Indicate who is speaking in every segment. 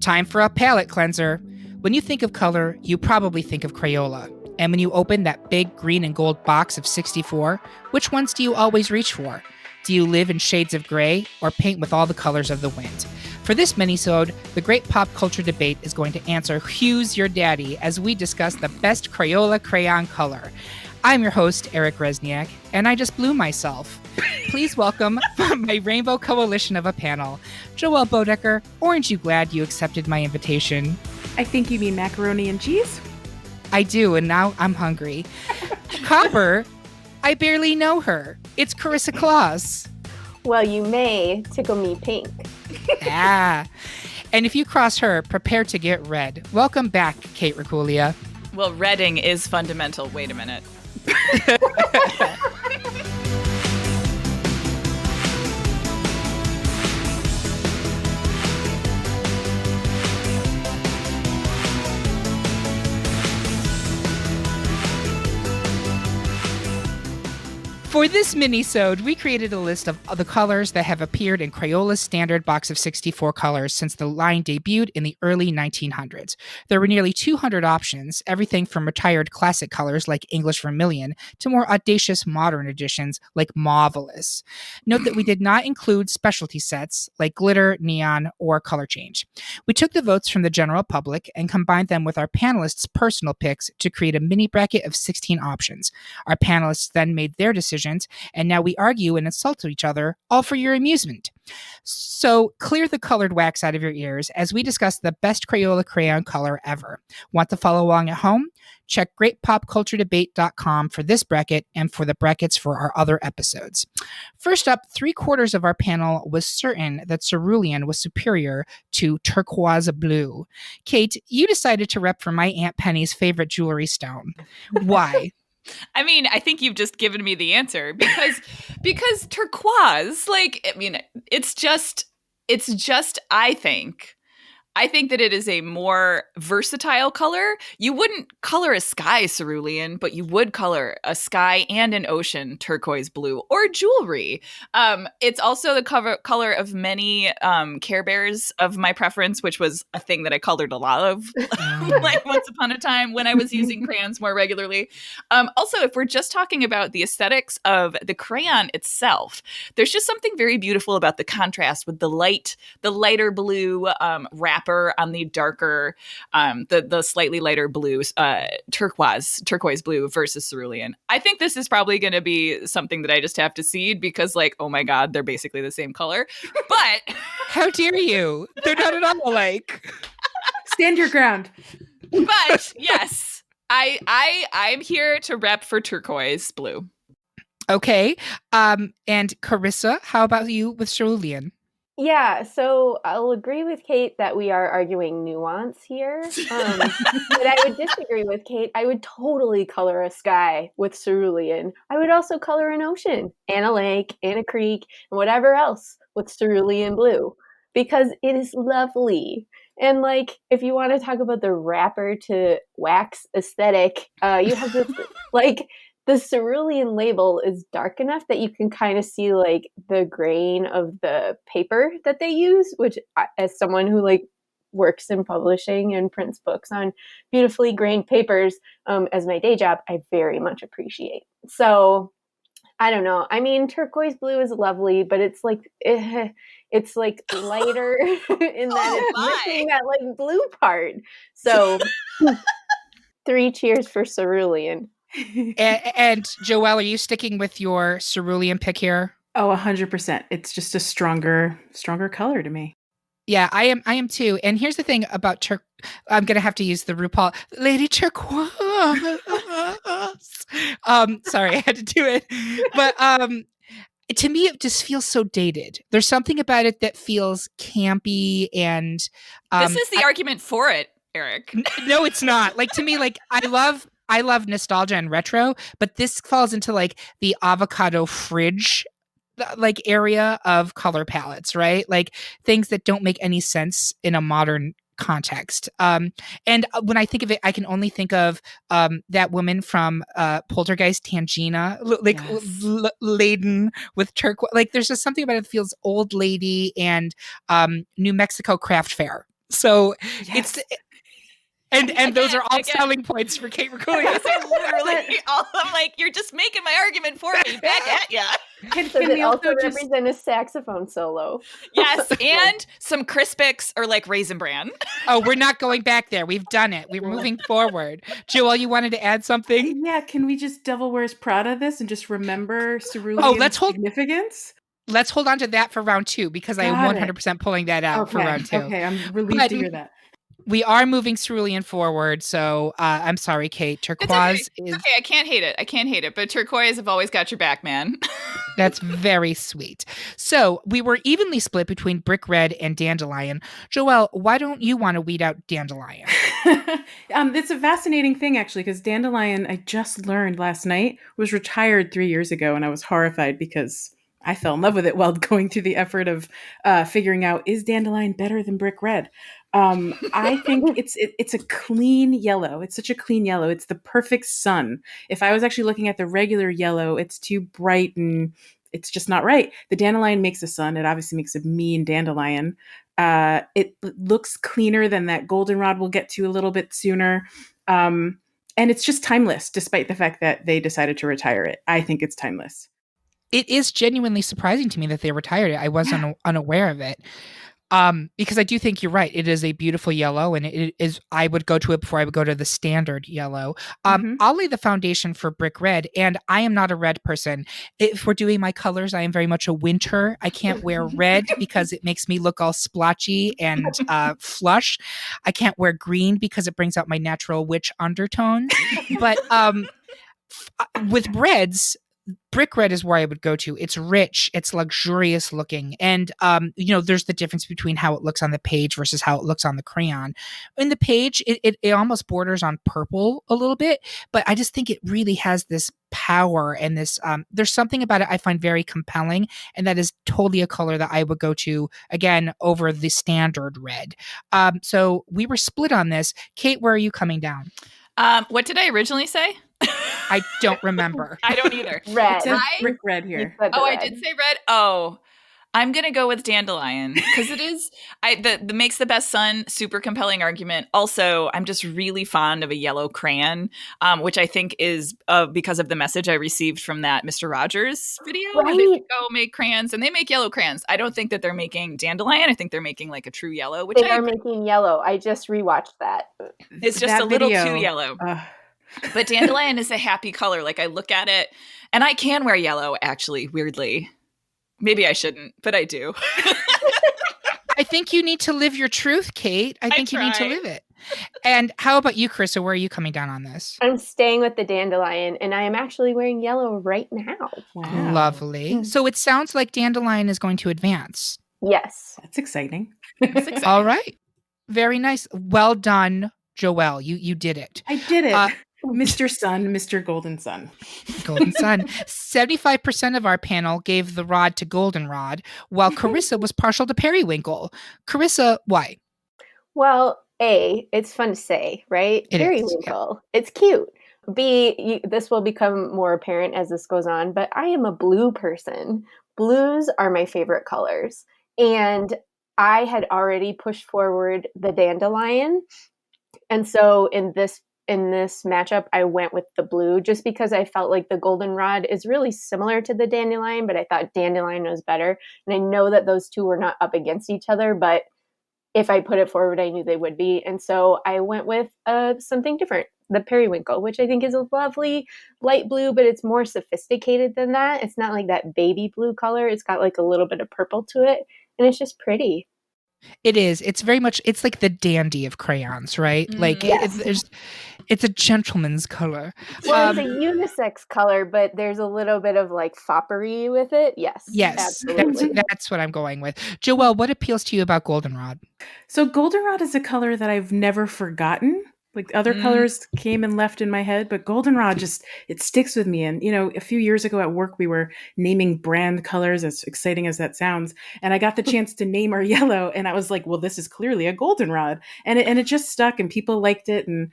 Speaker 1: Time for a palette cleanser. When you think of color, you probably think of Crayola. And when you open that big green and gold box of 64, which ones do you always reach for? Do you live in shades of gray or paint with all the colors of the wind? For this minisode, the great pop culture debate is going to answer who's your daddy as we discuss the best Crayola crayon color. I'm your host, Eric Resniak, and I just blew myself. Please welcome my Rainbow Coalition of a panel. Joelle Bodecker, aren't you glad you accepted my invitation?
Speaker 2: I think you mean macaroni and cheese?
Speaker 1: I do, and now I'm hungry. Copper, I barely know her. It's Carissa Claus.
Speaker 3: Well, you may tickle me pink.
Speaker 1: Ah. And if you cross her, prepare to get red. Welcome back, Kate Raculia.
Speaker 4: Well, redding is fundamental. Wait a minute.
Speaker 1: For this mini-sode, we created a list of the colors that have appeared in Crayola's standard box of 64 colors since the line debuted in the early 1900s. There were nearly 200 options, everything from retired classic colors like English Vermilion to more audacious modern editions like Mauvelous. Note that we did not include specialty sets like glitter, neon, or color change. We took the votes from the general public and combined them with our panelists' personal picks to create a mini bracket of 16 options. Our panelists then made their decisions, and now we argue and insult each other, all for your amusement. So clear the colored wax out of your ears as we discuss the best Crayola crayon color ever. Want to follow along at home? Check greatpopculturedebate.com for this bracket and for the brackets for our other episodes. First up, 3/4 of our panel was certain that cerulean was superior to turquoise blue. Kate, you decided to rep for my Aunt Penny's favorite jewelry stone. Why?
Speaker 4: I mean, I think you've just given me the answer because turquoise, it's just I think that it is a more versatile color. You wouldn't color a sky cerulean, but you would color a sky and an ocean turquoise blue or jewelry. It's also the color of many Care Bears of my preference, which was a thing that I colored a lot of like once upon a time when I was using crayons more regularly. Also, if we're just talking about the aesthetics of the crayon itself, there's just something very beautiful about the contrast with the lighter blue wrapper on the darker, the slightly lighter blue, turquoise blue versus cerulean. I think this is probably going to be something that I just have to cede because, oh my God, they're basically the same color. But
Speaker 1: how dare you? They're not at all alike.
Speaker 2: Stand your ground.
Speaker 4: But yes, I'm here to rep for turquoise blue.
Speaker 1: Okay. And Carissa, how about you with cerulean?
Speaker 3: Yeah, so I'll agree with Kate that we are arguing nuance here. But I would disagree with Kate. I would totally color a sky with cerulean. I would also color an ocean and a lake and a creek and whatever else with cerulean blue because it is lovely. And if you want to talk about the wrapper to wax aesthetic, you have this the cerulean label is dark enough that you can kind of see the grain of the paper that they use, which as someone who works in publishing and prints books on beautifully grained papers as my day job, I very much appreciate. So I don't know. I mean, turquoise blue is lovely, but it's it's lighter in that it's missing that blue part. So 3 cheers for cerulean.
Speaker 1: And Joelle, are you sticking with your cerulean pick here?
Speaker 2: Oh, 100%. It's just a stronger color to me.
Speaker 1: Yeah, I am too. And here's the thing about I'm going to have to use the RuPaul Lady Turquoise. Sorry, I had to do it. But to me, it just feels so dated. There's something about it that feels campy and
Speaker 4: this is the argument for it, Eric.
Speaker 1: No, it's not. To me, I love nostalgia and retro, but this falls into the avocado fridge area of color palettes, right? Things that don't make any sense in a modern context. And when I think of it, I can only think of that woman from Poltergeist, Tangina, laden with turquoise. There's just something about it that feels old lady and New Mexico craft fair. So
Speaker 2: Yes.
Speaker 1: it's and those are all
Speaker 4: Again.
Speaker 1: selling points for Kate Mercourius.
Speaker 4: Those are literally all. I'm like, you're just making my argument for me. Back at ya.
Speaker 2: Can
Speaker 3: Does it
Speaker 2: we
Speaker 3: also
Speaker 2: also just
Speaker 3: represent a saxophone solo?
Speaker 4: Yes, and some Crispix or like Raisin Bran.
Speaker 1: Oh, we're not going back there. We've done it. We're moving forward. Joelle, you wanted to add something?
Speaker 2: Yeah, can we just Devil Wears Prada this and just remember cerulean
Speaker 1: Oh, let's hold
Speaker 2: significance?
Speaker 1: let's hold on to that for round 2 because I am
Speaker 2: Got it.
Speaker 1: 100% pulling that out for round 2.
Speaker 2: Okay, I'm relieved
Speaker 1: But
Speaker 2: to hear that.
Speaker 1: we are moving cerulean forward, so I'm sorry, Kate. Turquoise is
Speaker 4: Okay, I can't hate it. But turquoise have always got your back, man.
Speaker 1: that's very sweet. So we were evenly split between brick red and dandelion. Joelle, why don't you want to weed out dandelion?
Speaker 2: It's a fascinating thing, actually, because dandelion, I just learned last night, was retired 3 years ago, and I was horrified because I fell in love with it while going through the effort of figuring out, is dandelion better than brick red? I think it's a clean yellow. It's such a clean yellow. It's the perfect sun. If I was actually looking at the regular yellow, it's too bright and it's just not right. The dandelion makes a sun. It obviously makes a mean dandelion. It looks cleaner than that goldenrod we'll get to a little bit sooner. And it's just timeless, despite the fact that they decided to retire it. I think it's timeless.
Speaker 1: It is genuinely surprising to me that they retired it. I was unaware of it. Because I do think you're right. It is a beautiful yellow, and it is. I would go to it before I would go to the standard yellow. I'll lay the foundation for brick red, and I am not a red person. If we're doing my colors, I am very much a winter. I can't wear red because it makes me look all splotchy and flush. I can't wear green because it brings out my natural witch undertones. But with reds, brick red is where I would go to. It's rich, it's luxurious looking. And there's the difference between how it looks on the page versus how it looks on the crayon. In the page, it almost borders on purple a little bit, but I just think it really has this power and this there's something about it I find very compelling, and that is totally a color that I would go to again over the standard red. So we were split on this. Kate, where are you coming down?
Speaker 4: What did I originally say?
Speaker 1: I don't remember.
Speaker 4: I don't either.
Speaker 3: Red.
Speaker 2: It says brick red here.
Speaker 4: I did say red. Oh, I'm gonna go with dandelion because it is. The makes the best sun. Super compelling argument. Also, I'm just really fond of a yellow crayon, which I think is because of the message I received from that Mr. Rogers video.
Speaker 3: Right.
Speaker 4: Where they like, go make crayons, and they make yellow crayons. I don't think that they're making dandelion. I think they're making like a true yellow, which
Speaker 3: They are making yellow. I just rewatched that.
Speaker 4: It's just
Speaker 2: That
Speaker 4: a little
Speaker 2: video,
Speaker 4: too yellow. But dandelion is a happy color. Like I look at it, and I can wear yellow. Actually, weirdly. Maybe I shouldn't, but I do.
Speaker 1: I think you need to live your truth, Kate. I think you need to
Speaker 4: try.
Speaker 1: live it. And how about you, Carissa? Where are you coming down on this?
Speaker 3: I'm staying with the dandelion, and I am actually wearing yellow right now.
Speaker 2: Wow.
Speaker 1: Lovely. So it sounds like dandelion is going to advance.
Speaker 3: Yes.
Speaker 2: That's exciting.
Speaker 4: It's exciting.
Speaker 1: All right. Very nice. Well done, Joelle. You did it.
Speaker 2: I did it. Mr. Sun, Mr. Golden Sun.
Speaker 1: Golden Sun. 75% of our panel gave the rod to goldenrod, while Carissa was partial to periwinkle. Carissa, why?
Speaker 3: Well, A, it's fun to say, right?
Speaker 1: It is,
Speaker 3: Periwinkle. It's cute. B, this will become more apparent as this goes on, but I am a blue person. Blues are my favorite colors. And I had already pushed forward the dandelion. And so in this matchup, I went with the blue just because I felt like the goldenrod is really similar to the dandelion, but I thought dandelion was better. And I know that those two were not up against each other, but if I put it forward, I knew they would be. And so I went with something different, the periwinkle, which I think is a lovely light blue, but it's more sophisticated than that. It's not like that baby blue color. It's got like a little bit of purple to it, and it's just pretty.
Speaker 1: It is. It's very much, it's like the dandy of crayons, right? Like
Speaker 3: Yes.
Speaker 1: it's a gentleman's color.
Speaker 3: Well, it's a unisex color, but there's a little bit of like foppery with it. Yes.
Speaker 1: Yes,
Speaker 3: Absolutely.
Speaker 1: that's what I'm going with. Joelle, what appeals to you about goldenrod?
Speaker 2: So goldenrod is a color that I've never forgotten. Like other colors came and left in my head, but goldenrod just, it sticks with me. And, a few years ago at work, we were naming brand colors, as exciting as that sounds. And I got the chance to name our yellow. And I was like, well, this is clearly a goldenrod. And it just stuck and people liked it. And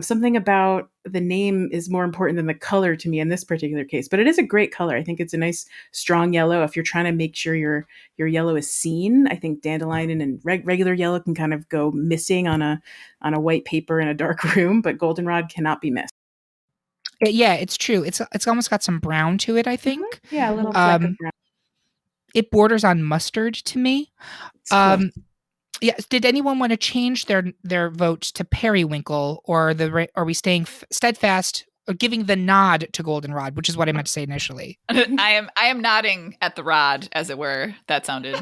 Speaker 2: Something about the name is more important than the color to me in this particular case. But it is a great color. I think it's a nice, strong yellow. If you're trying to make sure your yellow is seen, I think dandelion and regular yellow can kind of go missing on a white paper in a dark room, but goldenrod cannot be missed.
Speaker 1: Yeah, it's true. It's almost got some brown to it, I think.
Speaker 2: Yeah, a little fleck of brown.
Speaker 1: It borders on mustard to me.
Speaker 2: It's close.
Speaker 1: Yeah. Did anyone want to change their vote to periwinkle, or are we staying steadfast or giving the nod to goldenrod, which is what I meant to say initially?
Speaker 4: I am nodding at the rod, as it were. That sounded.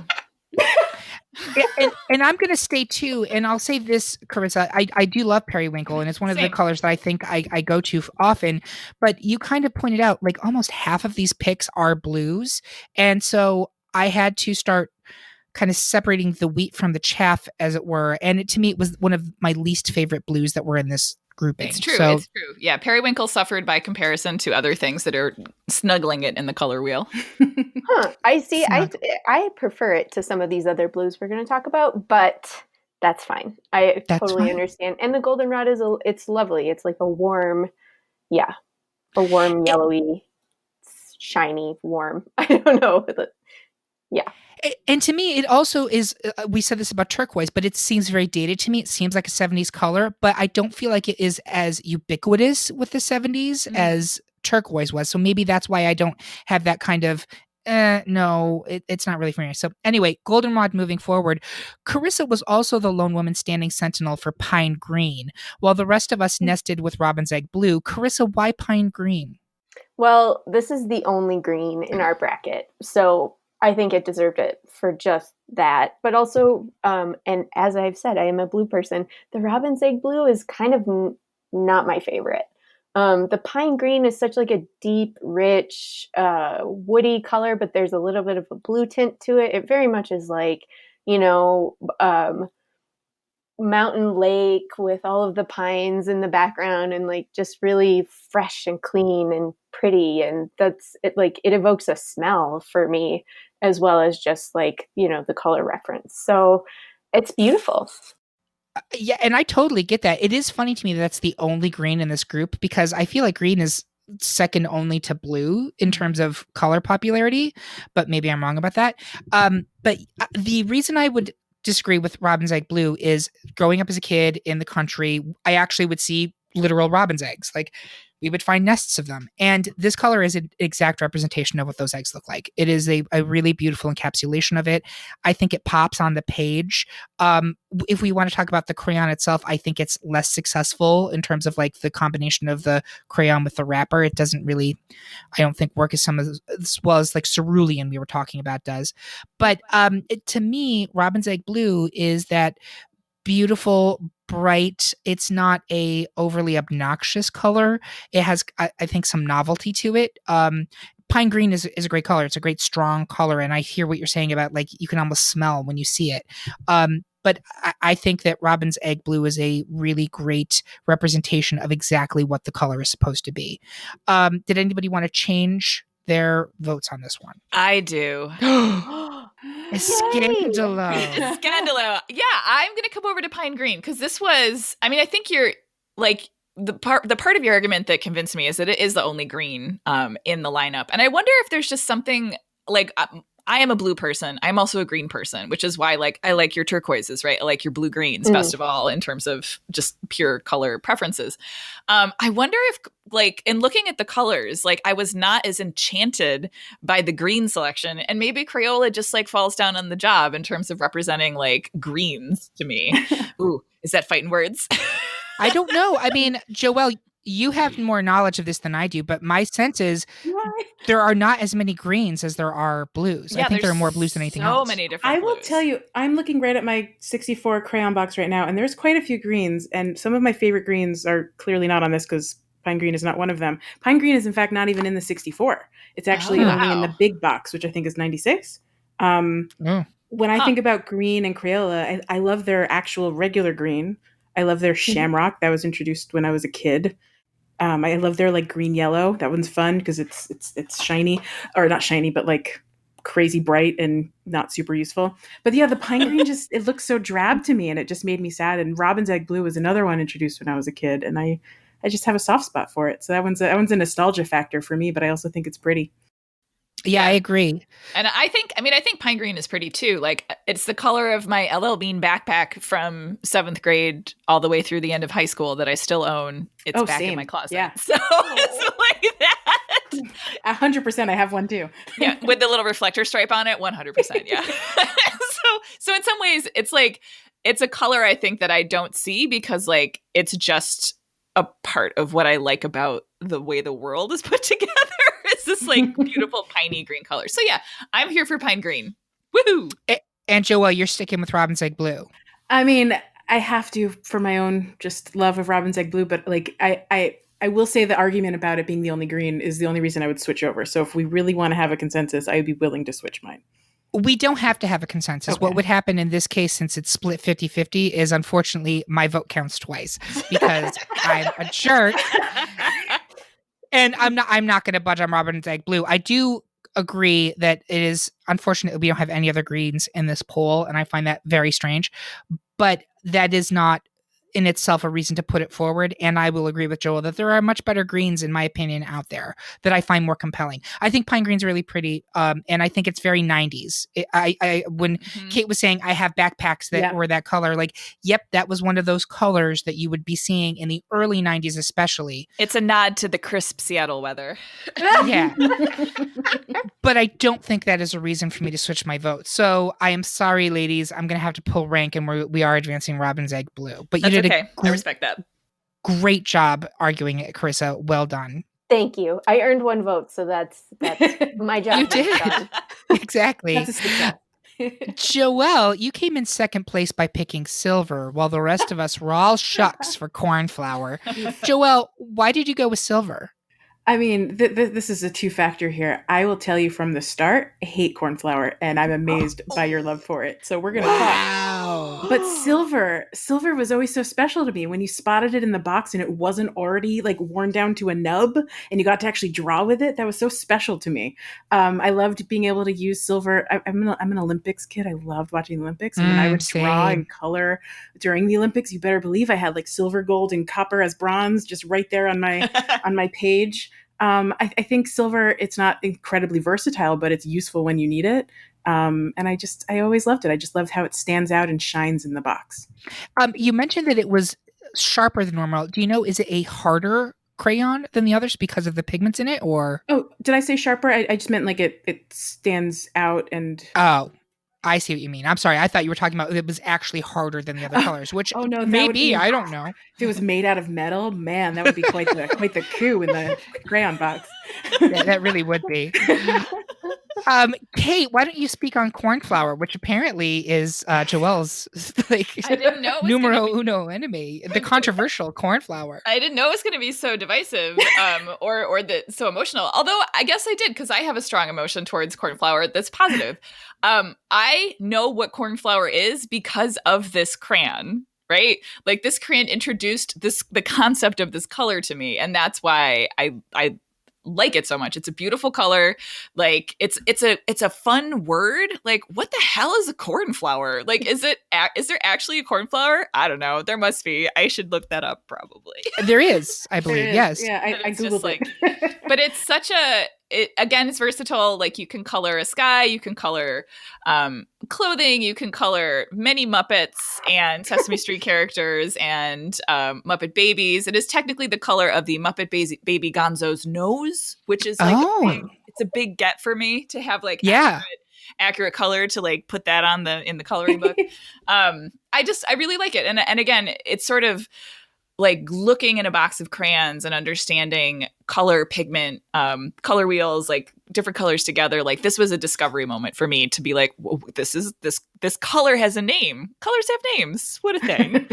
Speaker 1: and I'm going to stay too. And I'll say this, Carissa, I do love periwinkle, and it's one of the colors that I think I go to often. But you kind of pointed out, like, almost half of these picks are blues, and so I had to start kind of separating the wheat from the chaff, as it were. And to me, it was one of my least favorite blues that were in this grouping.
Speaker 4: It's true. It's true. Yeah, periwinkle suffered by comparison to other things that are snuggling it in the color wheel.
Speaker 3: I see. I prefer it to some of these other blues we're going to talk about, but that's fine. I totally understand. And the goldenrod it's lovely. It's like a warm yellowy, shiny, warm. I don't know. Yeah.
Speaker 1: And to me, it also is, we said this about turquoise, but it seems very dated to me. It seems like a 70s color, but I don't feel like it is as ubiquitous with the 70s as turquoise was. So maybe that's why I don't have that kind of, no, it's not really for me. So anyway, goldenrod moving forward. Carissa was also the lone woman standing sentinel for pine green, while the rest of us nested with robin's egg blue. Carissa, why pine green?
Speaker 3: Well, this is the only green in our bracket, so I think it deserved it for just that. But also, and as I've said, I am a blue person. The robin's egg blue is kind of not my favorite. The pine green is such like a deep, rich, woody color, but there's a little bit of a blue tint to it. It very much is like, mountain lake with all of the pines in the background, and like just really fresh and clean and pretty. And that's it. Like, it evokes a smell for me, as well as just like, the color reference. So it's beautiful.
Speaker 1: Yeah, and I totally get that. It is funny to me that that's the only green in this group, because I feel like green is second only to blue in terms of color popularity, but maybe I'm wrong about that. But the reason I would disagree with robin's egg blue is, growing up as a kid in the country, I actually would see literal robin's eggs. Like, we would find nests of them. And this color is an exact representation of what those eggs look like. It is a really beautiful encapsulation of it. I think it pops on the page. If we want to talk about the crayon itself, I think it's less successful in terms of like the combination of the crayon with the wrapper. It doesn't really, I don't think, work as well as like cerulean we were talking about does. But to me, robin's egg blue is that beautiful, bright. It's not a overly obnoxious color. It has, I think, some novelty to it. Pine green is a great color. It's a great strong color, and I hear what you're saying about, like, you can almost smell when you see it. But I think that robin's egg blue is a really great representation of exactly what the color is supposed to be. Did anybody want to change their votes on this one?
Speaker 4: I do.
Speaker 1: Scandalo.
Speaker 4: Scandalo. Yeah, I'm going to come over to pine green, because this was, I mean, I think you're like, the part of your argument that convinced me is that it is the only green in the lineup. And I wonder if there's just something like, I am a blue person. I'm also a green person, which is why, like, I like your turquoises, right? I like your blue greens best of all in terms of just pure color preferences. I wonder if, like, in looking at the colors, like, I was not as enchanted by the green selection, and maybe Crayola just like falls down on the job in terms of representing like greens to me. Ooh, is that fighting words?
Speaker 1: I don't know. I mean, Joelle, you have more knowledge of this than I do, but my sense is there are not as many greens as there are blues.
Speaker 4: Yeah,
Speaker 1: I think there are more blues than anything else.
Speaker 4: So many different
Speaker 2: I will
Speaker 4: blues.
Speaker 2: tell you, I'm looking right at my 64 crayon box right now, and there's quite a few greens, and some of my favorite greens are clearly not on this because pine green is not one of them. Pine green is, in fact, not even in the 64. It's actually only in the big box, which I think is 96. When I think about green and Crayola, I love their actual regular green. I love their shamrock that was introduced when I was a kid. I love their like green yellow. That one's fun because it's shiny, or not shiny, but like crazy bright and not super useful. But yeah, the pine green just, it looks so drab to me, and it just made me sad. And robin's egg blue was another one introduced when I was a kid, and I just have a soft spot for it. So that one's a nostalgia factor for me, but I also think it's pretty.
Speaker 1: Yeah, I agree.
Speaker 4: And I think pine green is pretty too. Like, it's the color of my LL Bean backpack from 7th grade all the way through the end of high school that I still own. It's back in my closet.
Speaker 2: Yeah.
Speaker 4: So it's like that.
Speaker 2: 100%. I have one too.
Speaker 4: Yeah, with the little reflector stripe on it, 100%. Yeah. so in some ways, it's like, it's a color I think that I don't see because like it's just a part of what I like about the way the world is put together. It's this like beautiful piney green color. So yeah, I'm here for pine green. Woohoo!
Speaker 1: And Joelle, you're sticking with robin's egg blue.
Speaker 2: I mean, I have to for my own just love of robin's egg blue, but like I will say the argument about it being the only green is the only reason I would switch over. So if we really want to have a consensus, I would be willing to switch mine.
Speaker 1: We don't have to have a consensus.
Speaker 2: Okay.
Speaker 1: What would happen in this case, since it's split 50-50, is unfortunately my vote counts twice because I'm a jerk. And I'm not going to budge on robin's egg blue. I do agree that it is unfortunate that we don't have any other greens in this poll, and I find that very strange. But that is not in itself a reason to put it forward. And I will agree with Joel that there are much better greens, in my opinion, out there that I find more compelling. I think pine green's really pretty, and I think it's very 90s. When Kate was saying I have backpacks that were that color, like, yep, that was one of those colors that you would be seeing in the early 90s especially.
Speaker 4: It's a nod to the crisp Seattle weather.
Speaker 1: Yeah. But I don't think that is a reason for me to switch my vote. So I am sorry, ladies. I'm going to have to pull rank, and we are advancing robin's egg blue. But you did
Speaker 4: okay. I respect that.
Speaker 1: Great job arguing it, Carissa. Well done.
Speaker 3: Thank you. I earned one vote, so that's my job.
Speaker 1: You did.
Speaker 3: Done.
Speaker 1: Exactly.
Speaker 2: That's a success.
Speaker 1: Joelle, you came in second place by picking silver, while the rest of us were all shucks for cornflower. Joelle, why did you go with silver?
Speaker 2: I mean, this is a two-factor here. I will tell you from the start, I hate cornflower, and I'm amazed by your love for it. So we're going to talk. But silver was always so special to me. When you spotted it in the box and it wasn't already like worn down to a nub and you got to actually draw with it, that was so special to me. I loved being able to use silver. I'm an Olympics kid. I loved watching the Olympics. And when I would draw and color during the Olympics, you better believe I had like silver, gold, and copper as bronze just right there on my page. I think silver, it's not incredibly versatile, but it's useful when you need it. And I always loved it. I just loved how it stands out and shines in the box.
Speaker 1: You mentioned that it was sharper than normal. Do you know, is it a harder crayon than the others because of the pigments in it, or?
Speaker 2: Oh, did I say sharper? I just meant like it stands out and.
Speaker 1: Oh, I see what you mean. I'm sorry. I thought you were talking about it was actually harder than the other colors, which maybe, I don't know.
Speaker 2: If it was made out of metal, man, that would be quite the coup in the crayon box.
Speaker 1: Yeah, that really would be. Kate, why don't you speak on cornflower, which apparently is Joelle's like
Speaker 4: I didn't know
Speaker 1: numero uno enemy, the controversial cornflower.
Speaker 4: I didn't know it was going to be so divisive, or so emotional. Although I guess I did, because I have a strong emotion towards cornflower that's positive. I know what cornflower is because of this crayon. Right? Like, this crayon introduced the concept of this color to me, and that's why I like it so much. It's a beautiful color. Like, it's a fun word. Like, what the hell is a cornflower? Like, is there actually a cornflower? I don't know. There must be. I should look that up probably.
Speaker 1: There is, I believe. Yes.
Speaker 2: Yeah, I googled it.
Speaker 4: But it's such again, it's versatile. Like, you can color a sky, you can color clothing, you can color many Muppets and Sesame Street characters and Muppet babies. It is technically the color of the Muppet baby Gonzo's nose, which is like it's a big get for me to have like accurate color to like put that in the coloring book. I really like it. And again, it's sort of like looking in a box of crayons and understanding color, pigment, color wheels, like different colors together. Like, this was a discovery moment for me to be like, whoa, this color has a name. Colors have names. What a thing.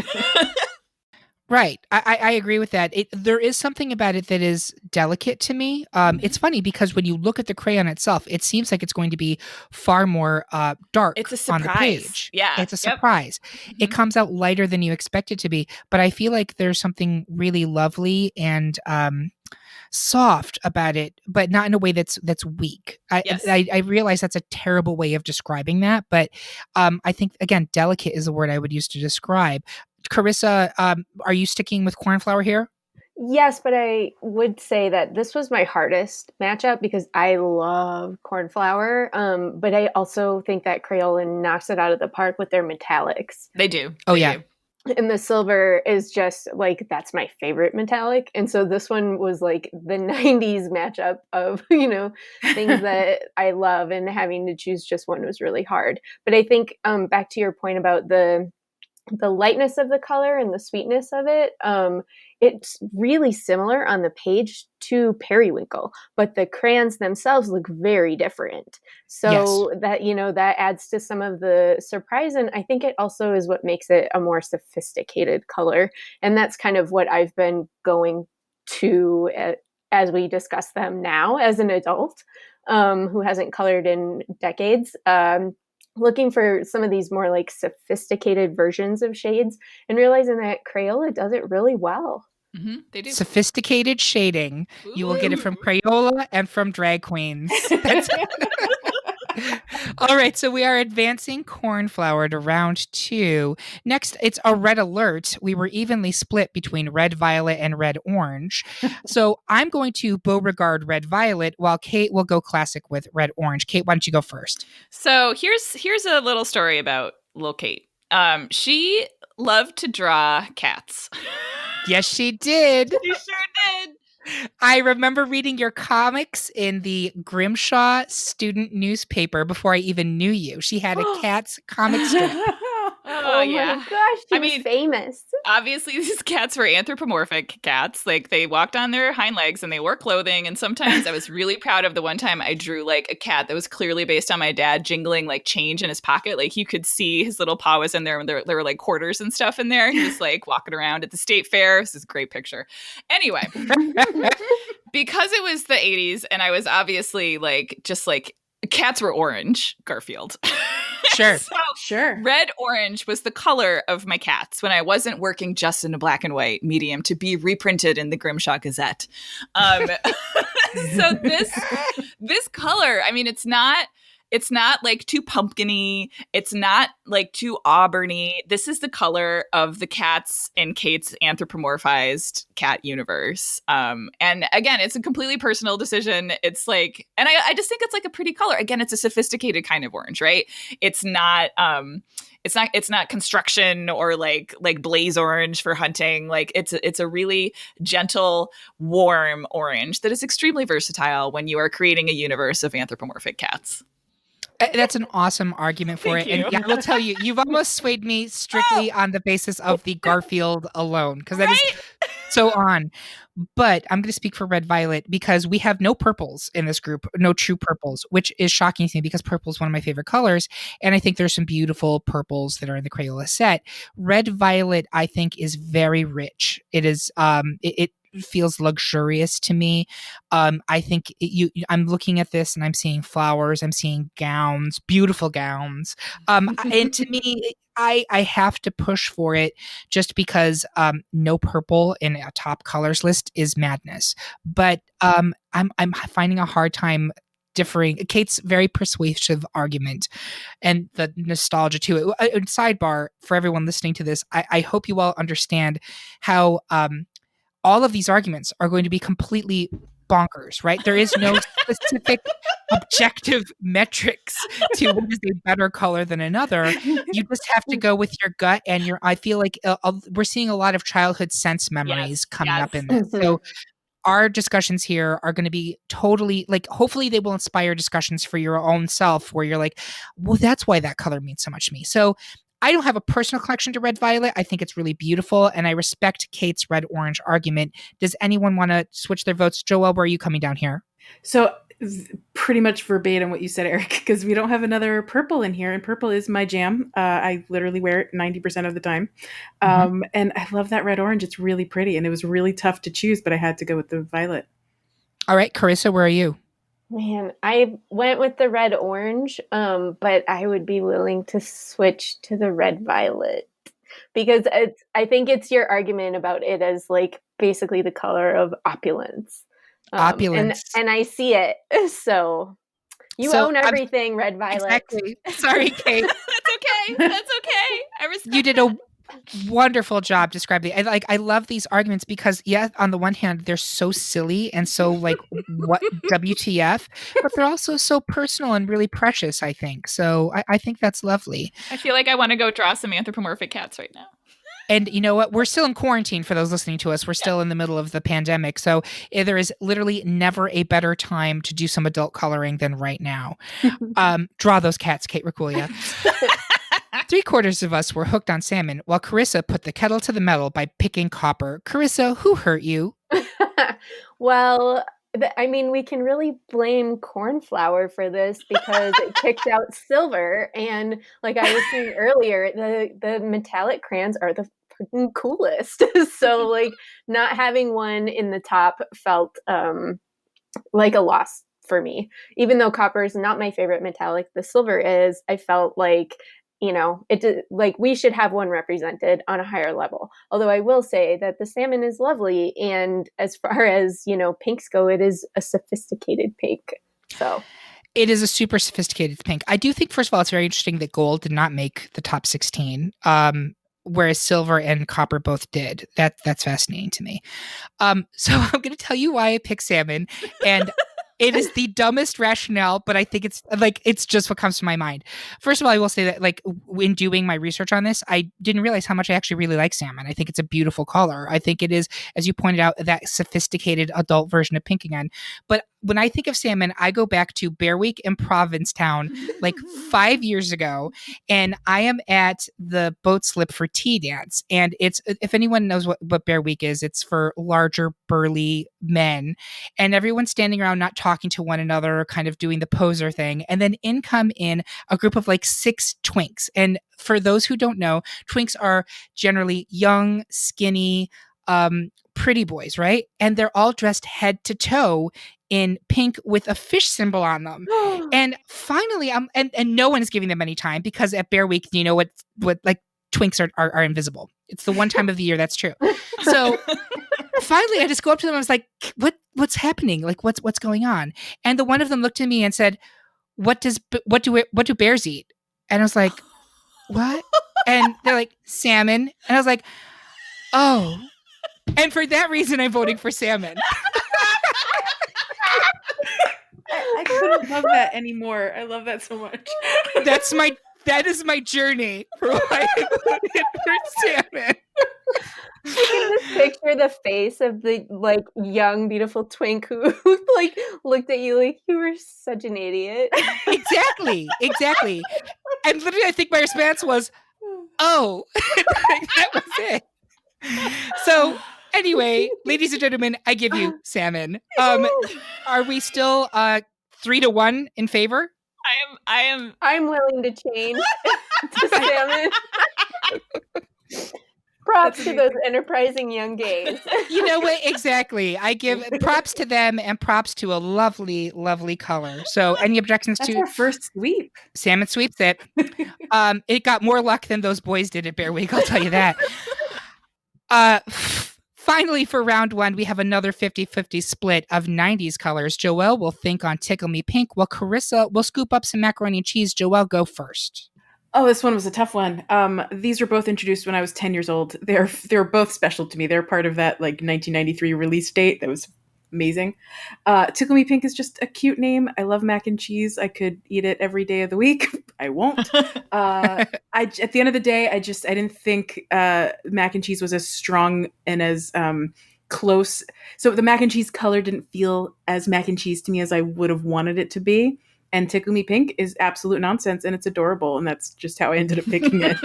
Speaker 1: Right. I agree with that. There is something about it that is delicate to me. It's funny because when you look at the crayon itself, it seems like it's going to be far more dark
Speaker 4: it's a surprise.
Speaker 1: on the page.
Speaker 4: Yeah.
Speaker 1: It's a surprise. Mm-hmm. It comes out lighter than you expect it to be. But I feel like there's something really lovely and soft about it, but not in a way that's weak.
Speaker 4: Yes.
Speaker 1: I realize that's a terrible way of describing that, but I think again, delicate is the word I would use to describe. Carissa, are you sticking with cornflower here?
Speaker 3: Yes, but I would say that this was my hardest matchup because I love cornflower. But I also think that Crayola knocks it out of the park with their metallics.
Speaker 4: They do.
Speaker 1: Oh,
Speaker 4: They
Speaker 1: yeah.
Speaker 4: do.
Speaker 3: And the silver is just like, that's my favorite metallic. And so this one was like the 90s matchup of, things that I love, and having to choose just one was really hard. But I think back to your point about the lightness of the color and the sweetness of it, it's really similar on the page to periwinkle, but the crayons themselves look very different. So that, that adds to some of the surprise. And I think it also is what makes it a more sophisticated color. And that's kind of what I've been going to as we discuss them now as an adult, who hasn't colored in decades. Looking for some of these more like sophisticated versions of shades, and realizing that Crayola does it really well.
Speaker 4: They do.
Speaker 1: Sophisticated shading. You will get it from Crayola and from drag queens. That's all right. So we are advancing cornflower to round 2. Next, it's a red alert. We were evenly split between red violet and red orange. So I'm going to Beauregard red violet, while Kate will go classic with red orange. Kate, why don't you go first?
Speaker 4: So here's a little story about little Kate. She loved to draw cats.
Speaker 1: Yes, she did.
Speaker 4: She sure did.
Speaker 1: I remember reading your comics in the Grimshaw student newspaper before I even knew you. She had a cat's comic strip.
Speaker 3: Oh
Speaker 4: yeah.
Speaker 3: my gosh, she was famous.
Speaker 4: Obviously, these cats were anthropomorphic cats. Like, they walked on their hind legs and they wore clothing. And sometimes I was really proud of the one time I drew like a cat that was clearly based on my dad jingling like change in his pocket. Like, you could see his little paw was in there, and there were like quarters and stuff in there. He was like walking around at the state fair. This is a great picture. Anyway, because it was the 80s and I was obviously like, just like, cats were orange, Garfield.
Speaker 1: Sure.
Speaker 4: So
Speaker 2: Sure.
Speaker 4: red orange was the color of my cats when I wasn't working just in a black and white medium to be reprinted in the Grimshaw Gazette. So this color, I mean, it's not like too pumpkiny. It's not like too auburny. This is the color of the cats in Kate's anthropomorphized cat universe. And again, it's a completely personal decision. It's like, and I just think it's like a pretty color. Again, it's a sophisticated kind of orange, right? It's not construction or like blaze orange for hunting. Like, it's a really gentle, warm orange that is extremely versatile when you are creating a universe of anthropomorphic cats.
Speaker 1: That's an awesome argument for
Speaker 4: Thank
Speaker 1: it. And
Speaker 4: you.
Speaker 1: I will tell you, you've almost swayed me strictly on the basis of the Garfield alone, because that is so on. But I'm going to speak for red violet because we have no purples in this group, no true purples, which is shocking to me because purple is one of my favorite colors. And I think there's some beautiful purples that are in the Crayola set. Red violet, I think, is very rich. It is, it feels luxurious to me. I think I'm looking at this and I'm seeing flowers, I'm seeing gowns, beautiful gowns. And to me, I have to push for it just because no purple in a top colors list is madness. But I'm finding a hard time differing. Kate's very persuasive argument and the nostalgia to it. Sidebar for everyone listening to this, I hope you all understand how all of these arguments are going to be completely bonkers, right? There is no specific objective metrics to what is a better color than another. You just have to go with your gut and your. I feel like we're seeing a lot of childhood sense memories coming up in this. So our discussions here are going to be totally like, hopefully they will inspire discussions for your own self where you're like, well, that's why that color means so much to me. So I don't have a personal connection to red violet. I think it's really beautiful, and I respect Kate's red orange argument. Does anyone want to switch their votes? Joelle, where are you coming down here?
Speaker 2: So pretty much verbatim what you said, Eric, because we don't have another purple in here, and purple is my jam. I literally wear it 90% of the time. And I love that red orange. It's really pretty, and it was really tough to choose, but I had to go with the violet.
Speaker 1: All right, Carissa, where are you?
Speaker 3: Man, I went with the red orange, but I would be willing to switch to the red violet because I think it's your argument about it as like basically the color of opulence.
Speaker 1: Opulence.
Speaker 3: And I see it. So you
Speaker 1: So
Speaker 3: own everything, Red Violet.
Speaker 1: Exactly. Sorry, Kate.
Speaker 4: That's okay. That's okay. I respect
Speaker 1: You did
Speaker 4: that.
Speaker 1: a wonderful job describing. I love these arguments because on the one hand they're so silly and so like what WTF, but they're also so personal and really precious. I think so. I think that's lovely.
Speaker 4: I feel like I want to go draw some anthropomorphic cats right now.
Speaker 1: And you know what? We're still in quarantine for those listening to us. We're still in the middle of the pandemic. So there is literally never a better time to do some adult coloring than right now. Draw those cats, Kate Rakulia. 3/4 of us were hooked on salmon, while Carissa put the kettle to the metal by picking copper. Carissa, who hurt you?
Speaker 3: Well, I mean, we can really blame cornflower for this because it kicked out silver. And like I was saying earlier, the metallic crayons are the fucking coolest. So like not having one in the top felt like a loss for me. Even though copper is not my favorite metallic, the silver is. I felt like like we should have one represented on a higher level. Although I will say that the salmon is lovely, and as far as pinks go, it is a sophisticated pink. So
Speaker 1: It is a super sophisticated pink. I do think, first of all, it's very interesting that gold did not make the top 16, whereas silver and copper both did. That's fascinating to me. So I'm going to tell you why I picked salmon, and it is the dumbest rationale, but I think it's just what comes to my mind. First of all, I will say that like when doing my research on this, I didn't realize how much I actually really like salmon. I think it's a beautiful color. I think it is, as you pointed out, that sophisticated adult version of pink again. But when I think of salmon, I go back to Bear Week in Provincetown like 5 years ago, and I am at the boat slip for tea dance. And it's, if anyone knows what Bear Week is, it's for larger, burly men, and everyone's standing around not talking to one another, kind of doing the poser thing. And then in come in a group of like 6 twinks. And for those who don't know, twinks are generally young, skinny, pretty boys, right? And they're all dressed head to toe in pink with a fish symbol on them. And finally, and no one is giving them any time, because at Bear Week, you know what like twinks are invisible. It's the one time of the year that's true. So finally, I just go up to them. I was like, what's happening? Like, what's going on? And the one of them looked at me and said, what do bears eat? And I was like, what? And they're like, salmon. And I was like, oh. And for that reason, I'm voting for salmon.
Speaker 2: I couldn't love that anymore. I love that so much.
Speaker 1: That is my journey for why I voted for salmon.
Speaker 3: I can just picture the face of the like young, beautiful twink who like looked at you like you were such an idiot.
Speaker 1: Exactly. And literally, I think my response was, "Oh," that was it. So anyway, ladies and gentlemen, I give you salmon. Are we still 3-1 in favor?
Speaker 3: I'm willing to change to salmon. Props to those enterprising young gays.
Speaker 1: You know what? Exactly. I give props to them and props to a lovely, lovely color. So any objections
Speaker 2: That's
Speaker 1: to
Speaker 2: our first sweep?
Speaker 1: salmon sweeps it? It got more luck than those boys did at Bear Week, I'll tell you that. Finally, for round 1, we have another 50-50 split of 90s colors. Joelle will think on Tickle Me Pink, while Carissa will scoop up some macaroni and cheese. Joelle, go first.
Speaker 2: Oh, this one was a tough one. These were both introduced when I was 10 years old. They're both special to me. They're part of that like 1993 release date. That was amazing. Tickle Me Pink is just a cute name. I love mac and cheese. I could eat it every day of the week. I won't. At the end of the day, I didn't think mac and cheese was as strong and as close. So the mac and cheese color didn't feel as mac and cheese to me as I would have wanted it to be. And Tickle Me Pink is absolute nonsense, and it's adorable, and that's just how I ended up picking it.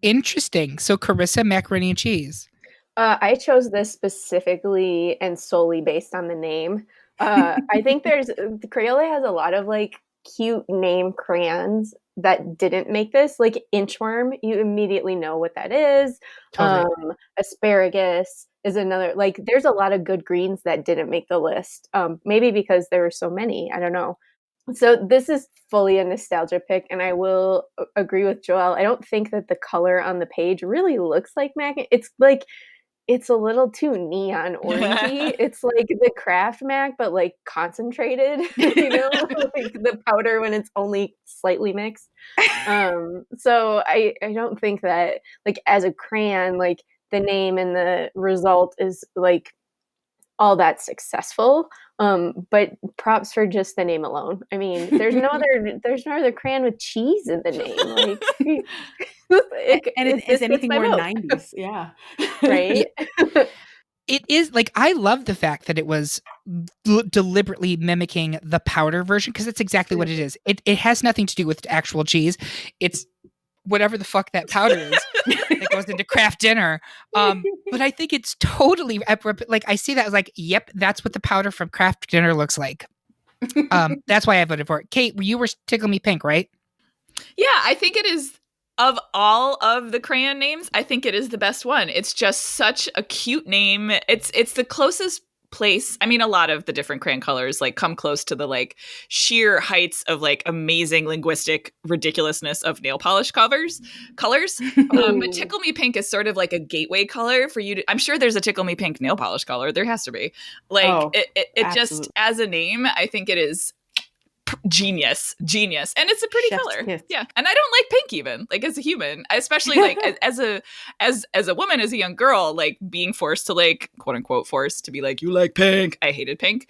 Speaker 1: Interesting. So Carissa, macaroni and cheese.
Speaker 3: I chose this specifically and solely based on the name. I think Crayola has a lot of like cute name crayons that didn't make this. Like Inchworm, you immediately know what that is.
Speaker 1: Totally.
Speaker 3: Asparagus is another. Like, there's a lot of good greens that didn't make the list. Maybe because there were so many. I don't know. So this is fully a nostalgia pick, and I will agree with Joelle. I don't think that the color on the page really looks like mac. It's like it's a little too neon orangey. It's like the Kraft Mac, but like concentrated, like the powder when it's only slightly mixed. So I don't think that like as a crayon, like the name and the result is like all that successful. But props for just the name alone. I mean, there's no other crayon with cheese in the name. Like
Speaker 2: and it
Speaker 3: this
Speaker 2: is anything
Speaker 3: gets my
Speaker 2: more
Speaker 3: vote.
Speaker 2: 90s. Yeah.
Speaker 3: Right?
Speaker 1: It is like, I love the fact that it was deliberately mimicking the powder version, because it's exactly what it is. It has nothing to do with actual cheese. It's whatever the fuck that powder is that goes into Kraft dinner. But I think it's totally like, I see that, I was like, yep, that's what the powder from Kraft dinner looks like. That's why I voted for it. Kate, you were Tickle Me Pink, right?
Speaker 4: Yeah, I think it is, of all of the crayon names, I think it is the best one. It's just such a cute name. It's the closest place. I mean, a lot of the different crayon colors like come close to the like sheer heights of like amazing linguistic ridiculousness of nail polish colors. But Tickle Me Pink is sort of like a gateway color for you to, I'm sure there's a Tickle Me Pink nail polish color. There has to be. Like it just, as a name, I think it is genius, and it's a pretty
Speaker 2: Chef's
Speaker 4: color.
Speaker 2: kiss.
Speaker 4: Yeah, and I don't like pink even, like as a human, especially like as a woman, as a young girl, like being forced to like quote unquote forced to be like, you like pink. I hated pink,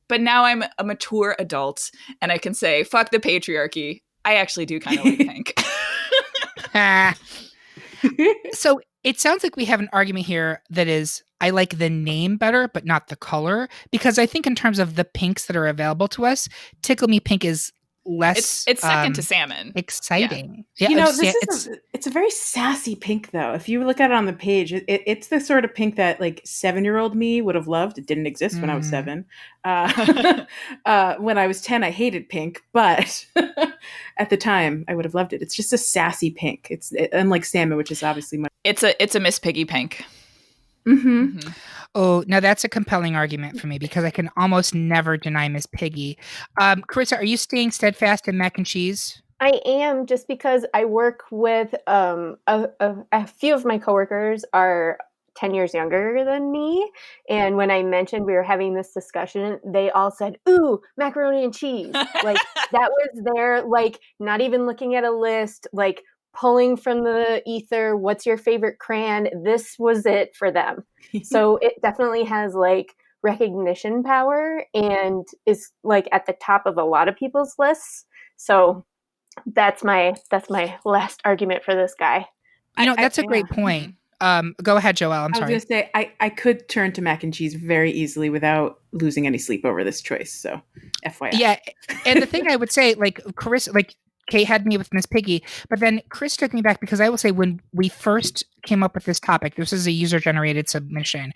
Speaker 4: but now I'm a mature adult and I can say fuck the patriarchy. I actually do kind of like pink.
Speaker 1: So it sounds like we have an argument here that is, I like the name better, but not the color, because I think in terms of the pinks that are available to us, Tickle Me Pink is less.
Speaker 4: It's second to salmon.
Speaker 1: Exciting.
Speaker 2: Yeah, it's a very sassy pink, though. If you look at it on the page, it's the sort of pink that like 7-year-old me would have loved. It didn't exist when I was 7. When I was 10, I hated pink, but at the time, I would have loved it. It's just a sassy pink. It's unlike salmon, which is obviously much.
Speaker 4: It's a Miss Piggy pink.
Speaker 2: Mm-hmm.
Speaker 4: Mm-hmm.
Speaker 1: Oh, now that's a compelling argument for me, because I can almost never deny Miss Piggy. Carissa, are you staying steadfast in mac and cheese?
Speaker 3: I am, just because I work with a few of my coworkers are 10 years younger than me. And when I mentioned we were having this discussion, they all said, ooh, macaroni and cheese. Like that was their, like, not even looking at a list, like pulling from the ether, what's your favorite crayon? This was it for them. So it definitely has like recognition power and is like at the top of a lot of people's lists. So that's my last argument for this guy.
Speaker 1: That's a great point. Go ahead, Joelle. I'm sorry.
Speaker 2: I was going to say, I could turn to mac and cheese very easily without losing any sleep over this choice. So, FYI.
Speaker 1: Yeah, and the thing I would say, like Carissa, like Kate had me with Miss Piggy, but then Chris took me back, because I will say, when we first came up with this topic, this is a user-generated submission,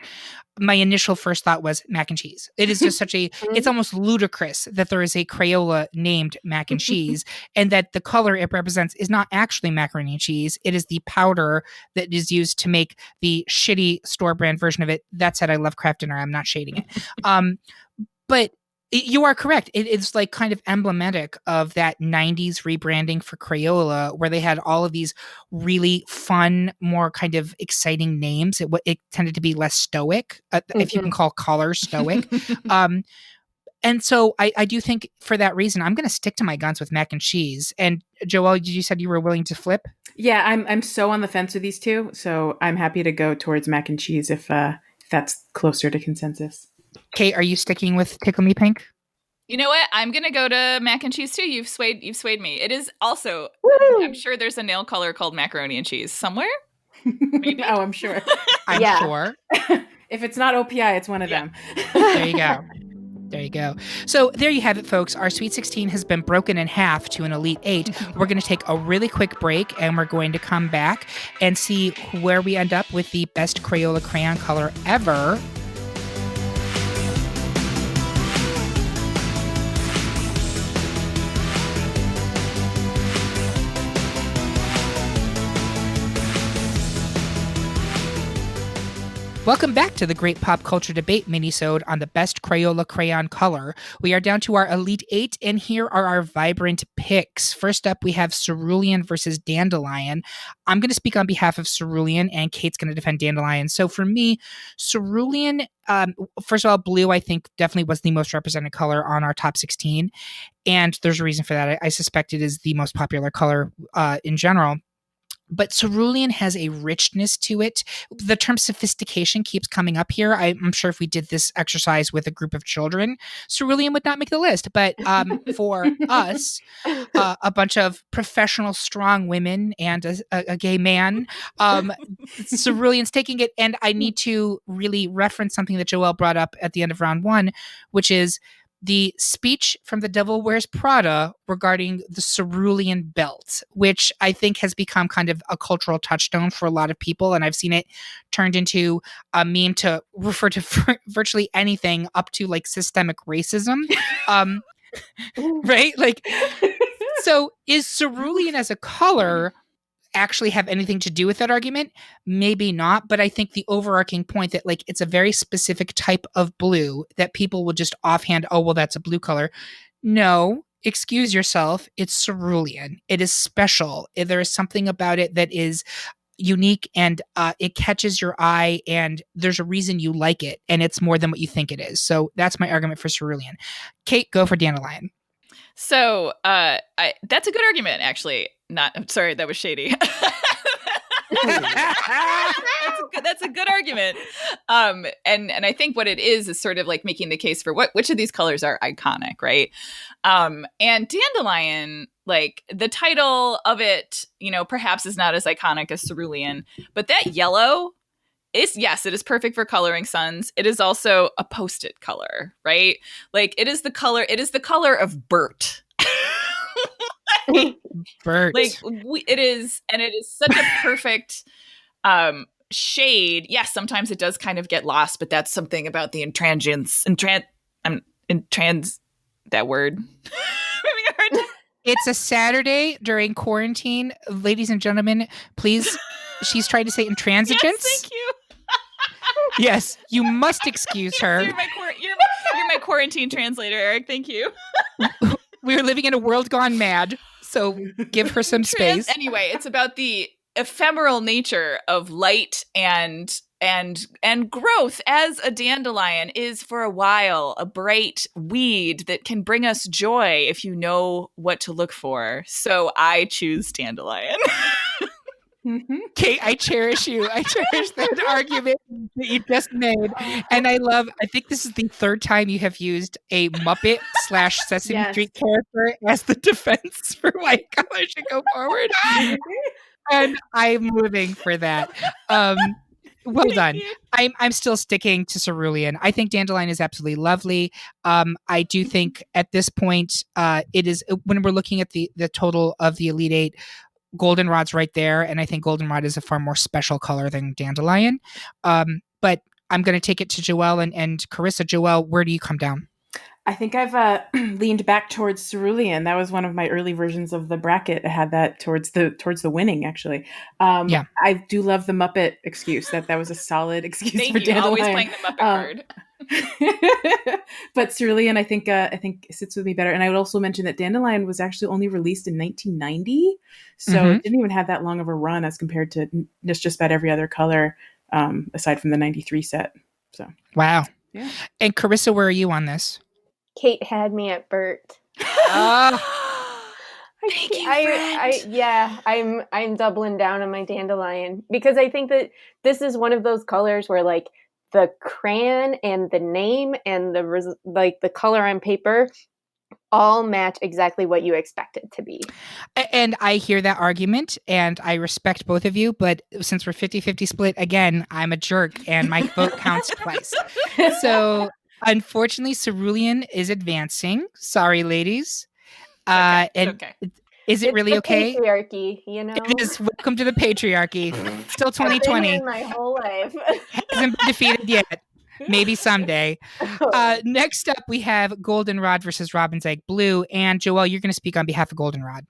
Speaker 1: my initial first thought was mac and cheese. It is just such a, it's almost ludicrous that there is a Crayola named mac and cheese, and that the color it represents is not actually macaroni and cheese. It is the powder that is used to make the shitty store brand version of it. That said, I love Kraft Dinner. I'm not shading it. But you are correct. It's like kind of emblematic of that 90s rebranding for Crayola, where they had all of these really fun, more kind of exciting names. It tended to be less stoic, if you can call colors stoic. And so I do think for that reason, I'm going to stick to my guns with mac and cheese. And Joelle, you said you were willing to flip?
Speaker 2: Yeah, I'm so on the fence with these two. So I'm happy to go towards mac and cheese if that's closer to consensus.
Speaker 1: Kate, are you sticking with Tickle Me Pink?
Speaker 4: You know what? I'm gonna go to mac and cheese too. You've swayed me. It is also.
Speaker 3: Woo!
Speaker 4: I'm sure there's a nail color called macaroni and cheese somewhere.
Speaker 2: Maybe. Oh, I'm sure.
Speaker 1: I'm sure.
Speaker 2: If it's not OPI, it's one of them.
Speaker 1: There you go. There you go. So there you have it, folks. Our Sweet 16 has been broken in half to an Elite 8. We're going to take a really quick break, and we're going to come back and see where we end up with the best Crayola crayon color ever. Welcome back to the Great Pop Culture Debate minisode on the best Crayola crayon color. We are down to our Elite 8, and here are our vibrant picks. First up, we have Cerulean versus Dandelion. I'm going to speak on behalf of Cerulean, and Kate's going to defend Dandelion. So for me, Cerulean, first of all, blue, I think, definitely was the most represented color on our top 16, and there's a reason for that. I suspect it is the most popular color in general. But cerulean has a richness to it. The term sophistication keeps coming up here. I'm sure if we did this exercise with a group of children, cerulean would not make the list. But for us, a bunch of professional, strong women and a gay man, cerulean's taking it. And I need to really reference something that Joelle brought up at the end of round one, which is the speech from The Devil Wears Prada regarding the cerulean belt, which I think has become kind of a cultural touchstone for a lot of people. And I've seen it turned into a meme to refer to virtually anything up to like systemic racism. Right? Like, so is cerulean as a color actually have anything to do with that argument? Maybe not, but I think the overarching point that like it's a very specific type of blue that people will just offhand, oh, well, that's a blue color. No, excuse yourself. It's cerulean. It is special. There is something about it that is unique, and it catches your eye, and there's a reason you like it, and it's more than what you think it is. So that's my argument for cerulean. Kate, go for Dandelion.
Speaker 4: So that's a good argument, actually. I'm sorry, that was shady. That's a good argument. And I think what it is sort of like making the case for which of these colors are iconic, right? And Dandelion, like the title of it, perhaps is not as iconic as cerulean, but that yellow it is perfect for coloring suns. It is also a post-it color, right? Like it is the color of Bert.
Speaker 1: Bert.
Speaker 4: Like it is such a perfect shade. Yes, sometimes it does kind of get lost, but that's something about the that word.
Speaker 1: It's a Saturday during quarantine. Ladies and gentlemen, please, she's trying to say intransigence.
Speaker 4: Yes, thank you.
Speaker 1: Yes, you must excuse her.
Speaker 4: You're my quarantine translator, Eric. Thank you.
Speaker 1: We're living in a world gone mad, so give her some space.
Speaker 4: Anyway, it's about the ephemeral nature of light and growth, as a dandelion is for a while a bright weed that can bring us joy if you know what to look for. So I choose dandelion.
Speaker 1: Mm-hmm. Kate, I cherish you. I cherish that argument that you just made. And I think this is the third time you have used a Muppet / Sesame Street character as the defense for why color should go forward. And I'm living for that. Well done. I'm still sticking to cerulean. I think dandelion is absolutely lovely. I do think at this point, it is, when we're looking at the total of the Elite Eight, goldenrod's right there, and I think goldenrod is a far more special color than dandelion. But I'm going to take it to Joelle and Carissa. Joelle, where do you come down?
Speaker 2: I think I've leaned back towards cerulean. That was one of my early versions of the bracket. I had that towards the winning, actually.
Speaker 1: Yeah.
Speaker 2: I do love the Muppet excuse. That was a solid excuse for
Speaker 4: Thank you.
Speaker 2: dandelion.
Speaker 4: Always playing the Muppet card.
Speaker 2: But cerulean, I think sits with me better. And I would also mention that dandelion was actually only released in 1990, so it didn't even have that long of a run as compared to just about every other color, aside from the 93 set. So
Speaker 1: wow.
Speaker 2: Yeah.
Speaker 1: And Carissa, where are you on this?
Speaker 3: Kate had me at Bert.
Speaker 4: Thank you, friend.
Speaker 3: I'm doubling down on my dandelion because I think that this is one of those colors where like the crayon and the name and the color on paper all match exactly what you expect it to be.
Speaker 1: And I hear that argument, and I respect both of you, but since we're 50-50 split, again, I'm a jerk, and my vote counts twice. So, unfortunately, cerulean is advancing. Sorry, ladies.
Speaker 4: Okay.
Speaker 1: Is it really okay?
Speaker 3: Patriarchy,
Speaker 1: It is. Welcome to the patriarchy. Still 2020.
Speaker 3: My whole life
Speaker 1: hasn't been defeated yet. Maybe someday. Next up, we have Goldenrod versus Robin's Egg Blue. And Joelle, you're going to speak on behalf of Goldenrod.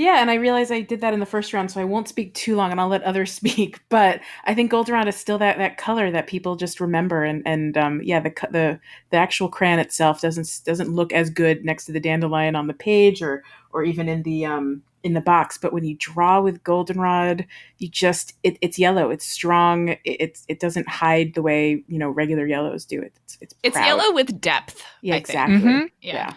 Speaker 2: Yeah, and I realize I did that in the first round, so I won't speak too long, and I'll let others speak. But I think goldenrod is still that color that people just remember, and yeah, the actual crayon itself doesn't look as good next to the dandelion on the page, or even in the box. But when you draw with goldenrod, it's yellow, it's strong, it doesn't hide the way regular yellows do. It's
Speaker 4: It's
Speaker 2: proud.
Speaker 4: yellow with depth.
Speaker 2: Yeah,
Speaker 4: I think.
Speaker 2: exactly.
Speaker 1: Mhm.
Speaker 4: Yeah.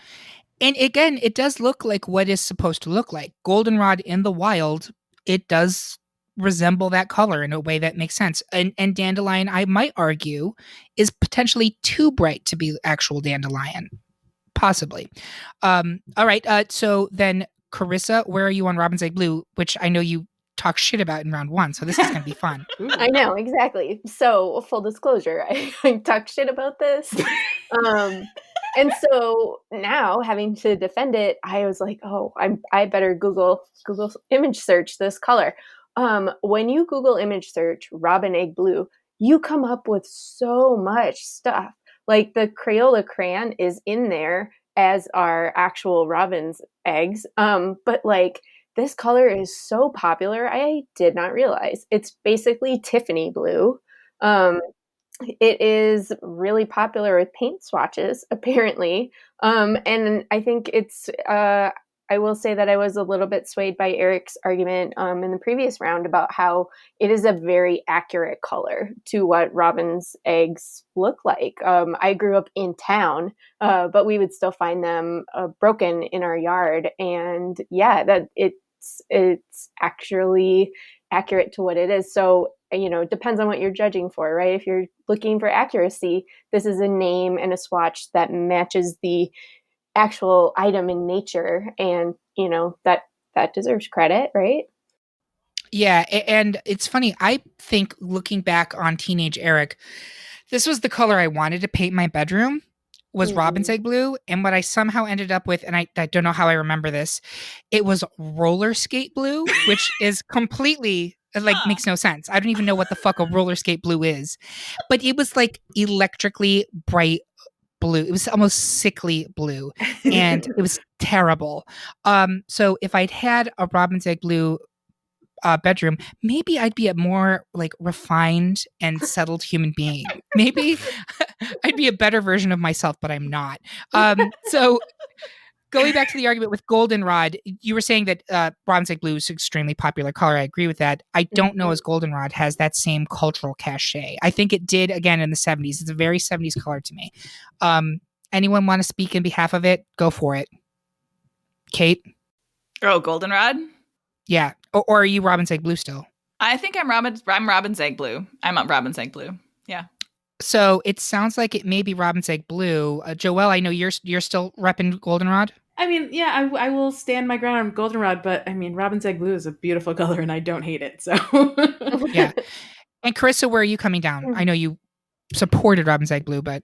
Speaker 1: And again, it does look like what is supposed to look like. Goldenrod in the wild, it does resemble that color in a way that makes sense. And dandelion, I might argue, is potentially too bright to be actual dandelion. Possibly. All right. So then, Carissa, where are you on Robin's Egg Blue, which I know you talk shit about in round one. So this is going to be fun.
Speaker 2: Ooh.
Speaker 3: I know, exactly. So, full disclosure, I talk shit about this. And so now, having to defend it, I was like, oh, I better Google image search this color. When you Google image search Robin Egg Blue, you come up with so much stuff. Like the Crayola crayon is in there, as are actual robin's eggs. But like this color is so popular, I did not realize. It's basically Tiffany blue. Um, it is really popular with paint swatches, apparently. And I think I will say that I was a little bit swayed by Eric's argument in the previous round about how it is a very accurate color to what robin's eggs look like. I grew up in town, but we would still find them broken in our yard. And yeah, that it's actually accurate to what it is. So it depends on what you're judging for, right? If you're looking for accuracy, this is a name and a swatch that matches the actual item in nature, and that deserves credit, right?
Speaker 1: Yeah, and it's funny. I think looking back on teenage Eric, this was the color I wanted to paint my bedroom was Robin's
Speaker 3: Mhm.
Speaker 1: Egg Blue, and what I somehow ended up with, and I don't know how I remember this, it was roller skate blue, which is completely
Speaker 4: Huh.
Speaker 1: makes no sense. I don't even know what the fuck a roller skate blue is, but it was like electrically bright blue. It was almost sickly blue, and it was terrible. So if I'd had a Robin's Egg Blue bedroom, maybe I'd be a more like refined and settled human being. Maybe I'd be a better version of myself, but I'm not. So going back to the argument with goldenrod, you were saying that bronze egg blue is an extremely popular color. I agree with that. I don't know
Speaker 3: Mhm.
Speaker 1: as goldenrod has that same cultural cachet. I think it did again in the 70s. It's a very 70s color to me. Um, anyone want to speak in behalf of it? Go for it. Kate?
Speaker 4: Oh, goldenrod.
Speaker 1: Yeah. Or are you Robin's Egg Blue still?
Speaker 4: I think I'm Robin's Egg Blue. I'm on Robin's Egg Blue. Yeah.
Speaker 1: So it sounds like it may be Robin's Egg Blue. Joelle, I know you're still repping Goldenrod.
Speaker 2: I mean, yeah, I will stand my ground on goldenrod, but I mean, robin's egg blue is a beautiful color, and I don't hate it. So
Speaker 1: Yeah. And Carissa, where are you coming down? I know you supported Robin's Egg Blue, but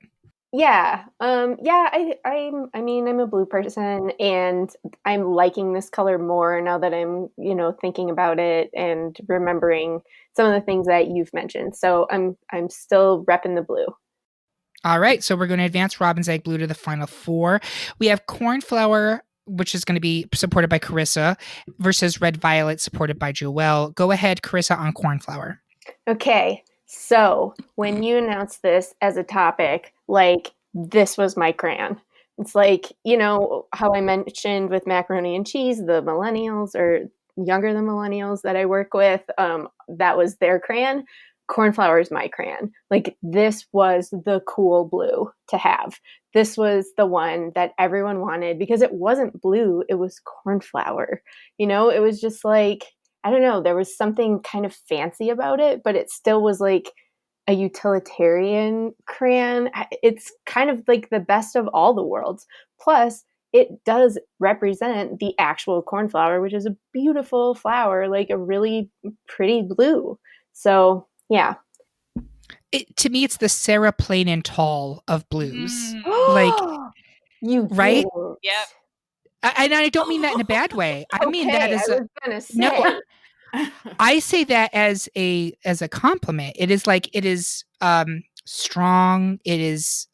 Speaker 3: Yeah. Yeah, I mean, I'm a blue person, and I'm liking this color more now that I'm, thinking about it and remembering some of the things that you've mentioned. So I'm still repping the blue.
Speaker 1: all right. So we're going to advance Robin's Egg Blue to the final four. We have Cornflower, which is going to be supported by Carissa, versus Red Violet, supported by Joelle. Go ahead, Carissa, on Cornflower.
Speaker 3: Okay. So, when you announced this as a topic, like this was my crayon. It's like, how I mentioned with macaroni and cheese, the millennials or younger than millennials that I work with, that was their crayon. Cornflower is my crayon. Like, this was the cool blue to have. This was the one that everyone wanted because it wasn't blue, it was cornflower. It was just like, I don't know, there was something kind of fancy about it, but it still was like a utilitarian crayon. It's kind of like the best of all the worlds. Plus, it does represent the actual cornflower, which is a beautiful flower, like a really pretty blue. So, yeah.
Speaker 1: To me, it's the Sarah Plain and Tall of blues.
Speaker 4: Mm,
Speaker 1: Like,
Speaker 3: You
Speaker 1: right?
Speaker 3: didn't.
Speaker 4: yep.
Speaker 1: And I don't mean that in a bad way. I mean that
Speaker 3: Okay, I
Speaker 1: as a
Speaker 3: was gonna
Speaker 1: no.
Speaker 3: say.
Speaker 1: I say that as a compliment. It is like it is strong. It is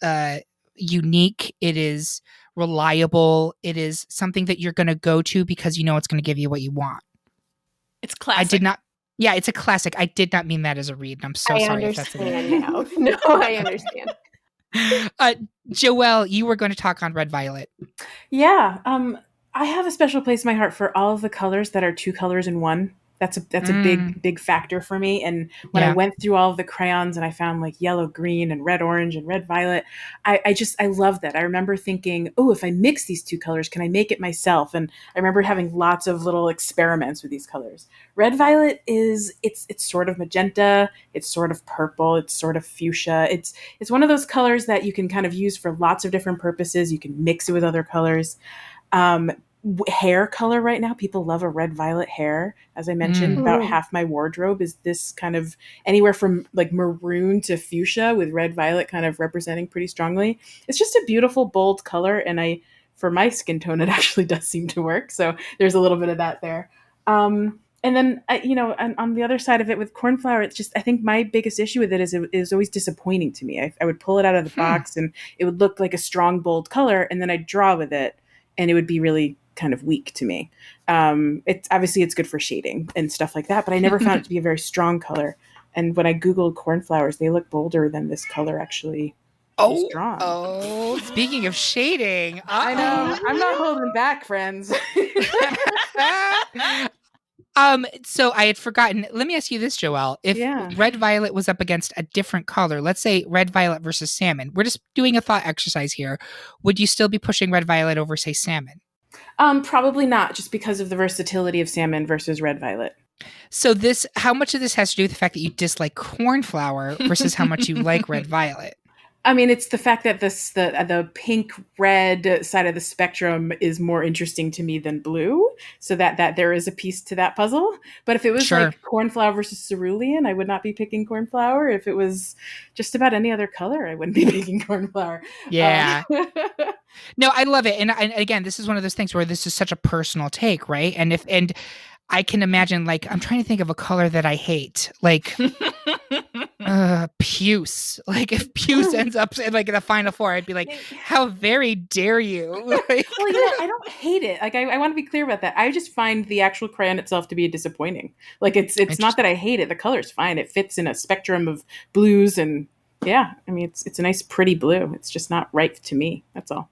Speaker 1: unique. It is reliable. It is something that you're going to go to because you know it's going to give you what you want.
Speaker 4: It's
Speaker 1: I
Speaker 4: classic.
Speaker 1: did not. Yeah, it's a classic. I did not mean that as a read. And I'm so
Speaker 3: I
Speaker 1: sorry if that's
Speaker 3: understand now. No, I understand.
Speaker 1: Joelle, you were going to talk on Red Violet.
Speaker 2: Yeah, I have a special place in my heart for all of the colors that are 2 colors in one. That's a big factor for me. And when I went through all of the crayons and I found like yellow, green, and red, orange, and red, violet, I love that. I remember thinking, oh, if I mix these 2 colors, can I make it myself? And I remember having lots of little experiments with these colors. Red violet it's sort of magenta, it's sort of purple, it's sort of fuchsia. It's one of those colors that you can kind of use for lots of different purposes. You can mix it with other colors. Hair color right now, people love a red violet hair. As I mentioned, about half my wardrobe is this kind of anywhere from like maroon to fuchsia with red violet kind of representing pretty strongly. It's just a beautiful, bold color. And for my skin tone, it actually does seem to work. So there's a little bit of that there. And then, on the other side of it with cornflower, it's just, I think my biggest issue with it is it is always disappointing to me. I would pull it out of the box and it would look like a strong, bold color. And then I'd draw with it and it would be really kind of weak to me. It's good for shading and stuff like that, but I never found it to be a very strong color. And when I Googled cornflowers, they look bolder than this color actually is drawn.
Speaker 1: Oh, speaking of shading.
Speaker 2: I know. I'm not holding back, friends.
Speaker 1: So I had forgotten. Let me ask you this, Joelle. If red violet was up against a different color, let's say red violet versus salmon, we're just doing a thought exercise here. Would you still be pushing red violet over, say, salmon?
Speaker 2: Probably not, just because of the versatility of salmon versus red violet.
Speaker 1: So how much of this has to do with the fact that you dislike cornflower versus how much you like red violet?
Speaker 2: I mean, it's the fact that the pink red side of the spectrum is more interesting to me than blue. So that there is a piece to that puzzle. But if it was like cornflower versus cerulean, I would not be picking cornflower. If it was just about any other color, I wouldn't be picking cornflower.
Speaker 1: Yeah. No, I love it. And again, this is one of those things where this is such a personal take, right? And I can imagine, like, I'm trying to think of a color that I hate, like puce. Like if puce ends up in like the final four, I'd be like, how very dare you? Like,
Speaker 2: well, I don't hate it. Like I want to be clear about that. I just find the actual crayon itself to be disappointing. Like it's not that I hate it. The color's fine. It fits in a spectrum of blues and yeah. I mean, it's a nice, pretty blue. It's just not right to me. That's all.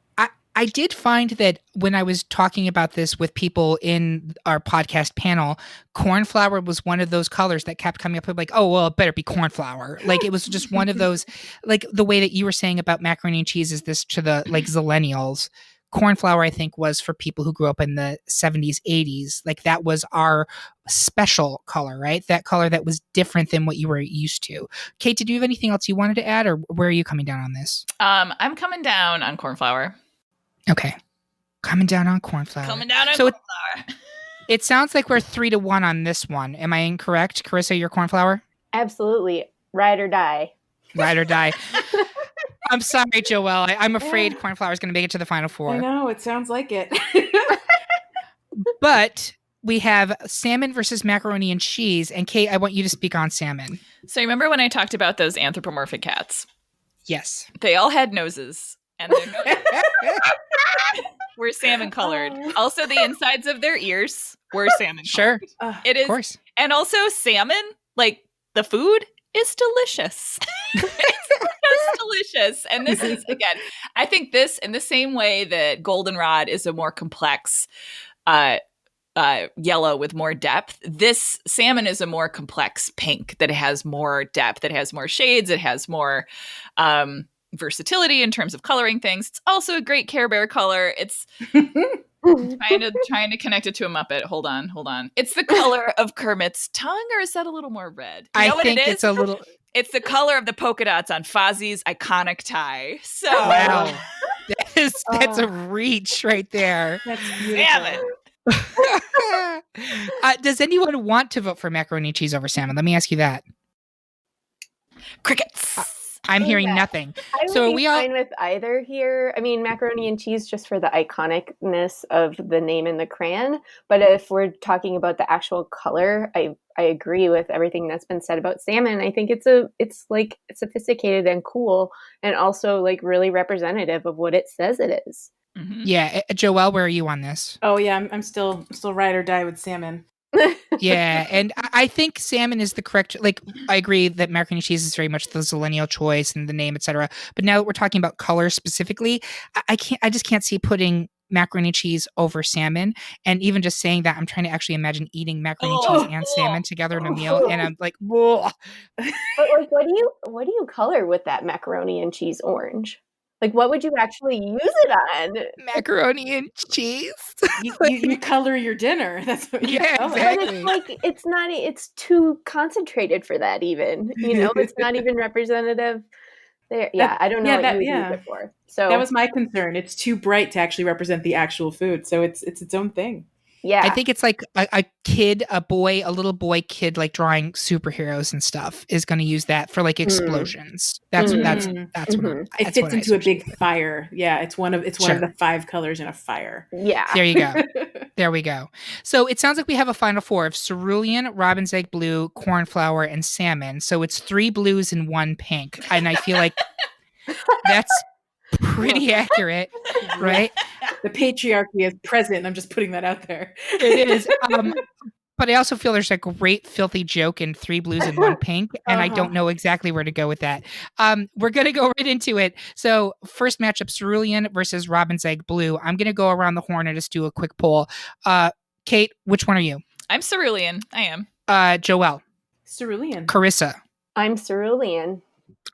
Speaker 1: I did find that when I was talking about this with people in our podcast panel, cornflower was one of those colors that kept coming up. Like, oh, well, it better be cornflower. Like, it was just one of those, like the way that you were saying about macaroni and cheese is this to the like zillennials. Cornflower, I think, was for people who grew up in the 70s, 80s. Like, that was our special color, right? That color that was different than what you were used to. Kate, did you have anything else you wanted to add, or where are you coming down on this?
Speaker 4: I'm coming down on cornflower.
Speaker 1: Okay. Coming down on cornflower.
Speaker 4: Cornflower.
Speaker 1: It sounds like we're 3-1 on this one. Am I incorrect? Carissa, your cornflower?
Speaker 3: Absolutely. Ride or die.
Speaker 1: Ride or die. I'm sorry, Joelle. I'm afraid cornflower is going to make it to the final four.
Speaker 2: I know. It sounds like it.
Speaker 1: But we have salmon versus macaroni and cheese. And Kate, I want you to speak on salmon.
Speaker 4: So remember when I talked about those anthropomorphic cats?
Speaker 1: Yes.
Speaker 4: They all had noses. And their noses were salmon colored. Also, the insides of their ears were salmon colored.
Speaker 1: Sure.
Speaker 4: It is.
Speaker 1: Of course.
Speaker 4: And also salmon, like the food is delicious. It's delicious. And this is, again, I think this in the same way that goldenrod is a more complex yellow with more depth. This salmon is a more complex pink that has more depth. It has more shades. It has more versatility in terms of coloring things. It's also a great Care Bear color. It's trying to connect it to a Muppet. Hold on. It's the color of Kermit's tongue, or is that a little more red? You know what it is?
Speaker 1: It's a little.
Speaker 4: It's the color of the polka dots on Fozzie's iconic tie. So
Speaker 1: wow, that's a reach right there.
Speaker 2: That's
Speaker 4: salmon.
Speaker 1: Does anyone want to vote for macaroni and cheese over salmon? Let me ask you that.
Speaker 4: Crickets.
Speaker 1: I'm hearing
Speaker 3: Yeah.
Speaker 1: nothing.
Speaker 3: I would
Speaker 1: So are
Speaker 3: be
Speaker 1: we all
Speaker 3: fine with either here. I mean, macaroni and cheese just for the iconicness of the name and the crayon. But if we're talking about the actual color, I agree with everything that's been said about salmon. I think it's like sophisticated and cool, and also like really representative of what it says it is.
Speaker 4: Mhm.
Speaker 1: Yeah, Joelle, where are you on this?
Speaker 2: Oh yeah, I'm still ride or die with salmon.
Speaker 1: Yeah, and I think salmon is the correct. Like, I agree that macaroni and cheese is very much the zillennial choice and the name, etc. But now that we're talking about color specifically, I can't. I just can't see putting macaroni and cheese over salmon. And even just saying that, I'm trying to actually imagine eating macaroni and cheese
Speaker 4: Oh,
Speaker 1: and
Speaker 4: oh,
Speaker 1: salmon together in a meal,
Speaker 2: Oh.
Speaker 1: and I'm like, whoa,
Speaker 3: But like, what do you color with that macaroni and cheese orange? Like, what would you actually use it on?
Speaker 1: macaroni and cheese.
Speaker 2: You color your dinner. That's what you
Speaker 1: Yeah,
Speaker 2: color.
Speaker 3: But it's
Speaker 1: exactly.
Speaker 3: like it's not. It's too concentrated for that. Even it's not even representative. There, yeah. I don't know what you would use
Speaker 2: Yeah.
Speaker 3: it for.
Speaker 2: That
Speaker 3: So
Speaker 2: was my concern. It's too bright to actually represent the actual food, so it's its own thing.
Speaker 1: I
Speaker 3: yeah.
Speaker 1: think it's like a kid, a little boy kid, like drawing superheroes and stuff, is going to use that for like
Speaker 3: Mm.
Speaker 1: explosions. That's
Speaker 3: Mm.
Speaker 1: that's
Speaker 2: Mm.
Speaker 1: that's what
Speaker 3: Hmm.
Speaker 2: It
Speaker 1: that's what
Speaker 2: fits
Speaker 1: I
Speaker 2: into a
Speaker 1: associate
Speaker 2: big
Speaker 1: with.
Speaker 2: fire. Yeah, it's one of
Speaker 1: Sure,
Speaker 2: the 5 colors in a fire.
Speaker 3: Yeah.
Speaker 1: there you go. There we go. So it sounds like we have a final four of cerulean, robin's egg blue, cornflower, and salmon. So it's 3 blues and 1 pink, and I feel like that's pretty accurate,
Speaker 2: Yeah.
Speaker 1: right?
Speaker 2: The patriarchy is present. I'm just putting that out there.
Speaker 1: It is. But I also feel there's a great filthy joke in 3 blues and 1 pink, and I
Speaker 2: Uh-huh.
Speaker 1: don't know exactly where to go with that. We're gonna go right into it. So first matchup, cerulean versus robin's egg blue. I'm gonna go around the horn and just do a quick poll. Kate, which one are you?
Speaker 4: I'm cerulean. I am.
Speaker 1: Joelle,
Speaker 2: Cerulean.
Speaker 1: Carissa.
Speaker 3: I'm cerulean.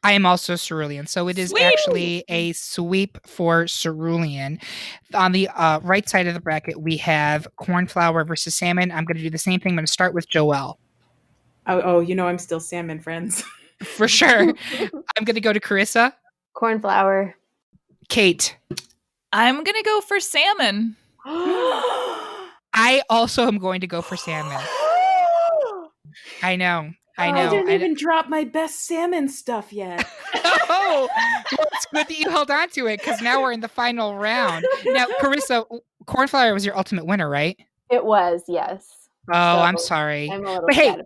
Speaker 1: I am also cerulean. So it is
Speaker 4: Sweet.
Speaker 1: actually a sweep for cerulean. On the right side of the bracket, we have cornflower versus salmon. I'm going to do the same thing. I'm going to start with Joelle.
Speaker 2: Oh, I'm still salmon, friends.
Speaker 1: For sure. I'm going to go to Carissa.
Speaker 3: Cornflower.
Speaker 1: Kate.
Speaker 4: I'm gonna go for salmon.
Speaker 1: I also am going to go for salmon. I know. I
Speaker 2: I
Speaker 1: know.
Speaker 2: didn't even drop my best salmon stuff yet.
Speaker 1: Oh, well, it's good that you held on to it because now we're in the final round. Now, Carissa, cornflower was your ultimate winner, right?
Speaker 3: It was, yes.
Speaker 1: Oh,
Speaker 3: So
Speaker 1: I'm sorry.
Speaker 3: I'm a little
Speaker 1: But
Speaker 3: sad
Speaker 1: hey,
Speaker 3: about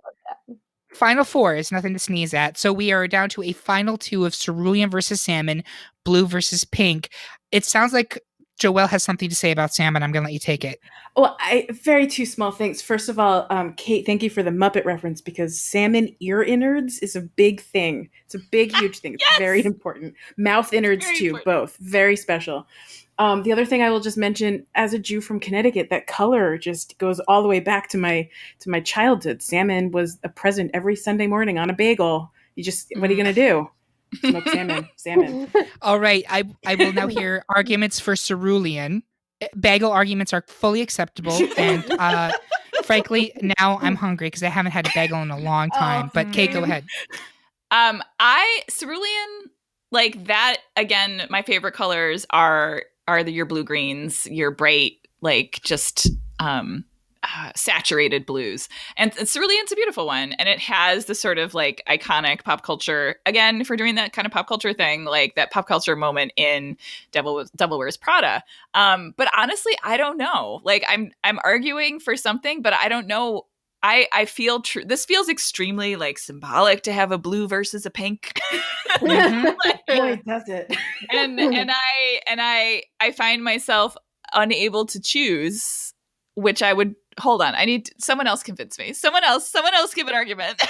Speaker 3: that.
Speaker 1: final four is nothing to sneeze at. So we are down to a final two of cerulean versus salmon, blue versus pink. It sounds like Joelle has something to say about salmon. I'm going to let you take it.
Speaker 2: Well, very two small things. First of all, Kate, thank you for the Muppet reference because salmon ear innards is a big thing. It's a big, huge thing. It's very
Speaker 4: Yes.
Speaker 2: important. Mouth innards
Speaker 4: Very
Speaker 2: too,
Speaker 4: important.
Speaker 2: both very special. The other thing I will just mention, as a Jew from Connecticut, that color just goes all the way back to my childhood. Salmon was a present every Sunday morning on a bagel. What are you gonna do? Smoke salmon.
Speaker 1: All right. I will now hear arguments for cerulean. Bagel arguments are fully acceptable. And frankly, now I'm hungry because I haven't had a bagel in a long time. But Kate, go
Speaker 2: same.
Speaker 1: ahead.
Speaker 4: Cerulean, like that again, my favorite colors are your blue greens, your bright, like just saturated blues. And cerulean's a beautiful one. And it has the sort of like iconic pop culture, again, if we're doing that kind of pop culture thing, like that pop culture moment in Devil Wears Prada. But honestly, I don't know. Like I'm arguing for something, but I don't know. I feel this feels extremely like symbolic to have a blue versus a pink.
Speaker 1: Mhm.
Speaker 2: Boy, does it.
Speaker 4: and I find myself unable to choose which I would hold on. I need someone else convince me. Someone else give an argument.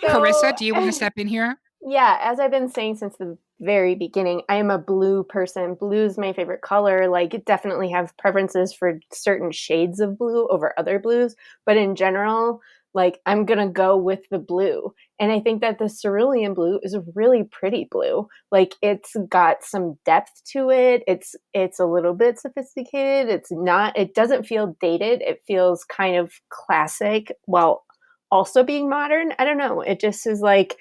Speaker 1: Carissa, do you want to step in here?
Speaker 3: Yeah, as I've been saying since the very beginning, I am a blue person. Blue's my favorite color. Like, it definitely have preferences for certain shades of blue over other blues, but in general, like, I'm gonna go with the blue. And I think that the cerulean blue is a really pretty blue. Like, it's got some depth to it. It's a little bit sophisticated. It doesn't feel dated. It feels kind of classic while also being modern. I don't know. It just is like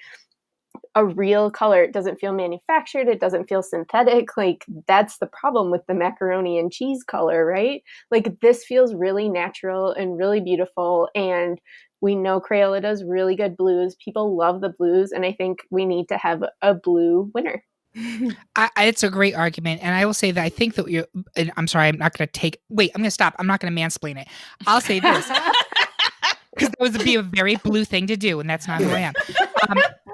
Speaker 3: a real color. It doesn't feel manufactured. It doesn't feel synthetic. Like, that's the problem with the macaroni and cheese color, right? Like, this feels really natural and really beautiful. And we know Crayola does really good blues. People love the blues. And I think we need to have a blue winner.
Speaker 1: It's a great argument, and I will say that I think that and I'm sorry, I'm not going to I'm going to stop. I'm not going to mansplain it. I'll say this because that would be a very blue thing to do, and that's not who I am.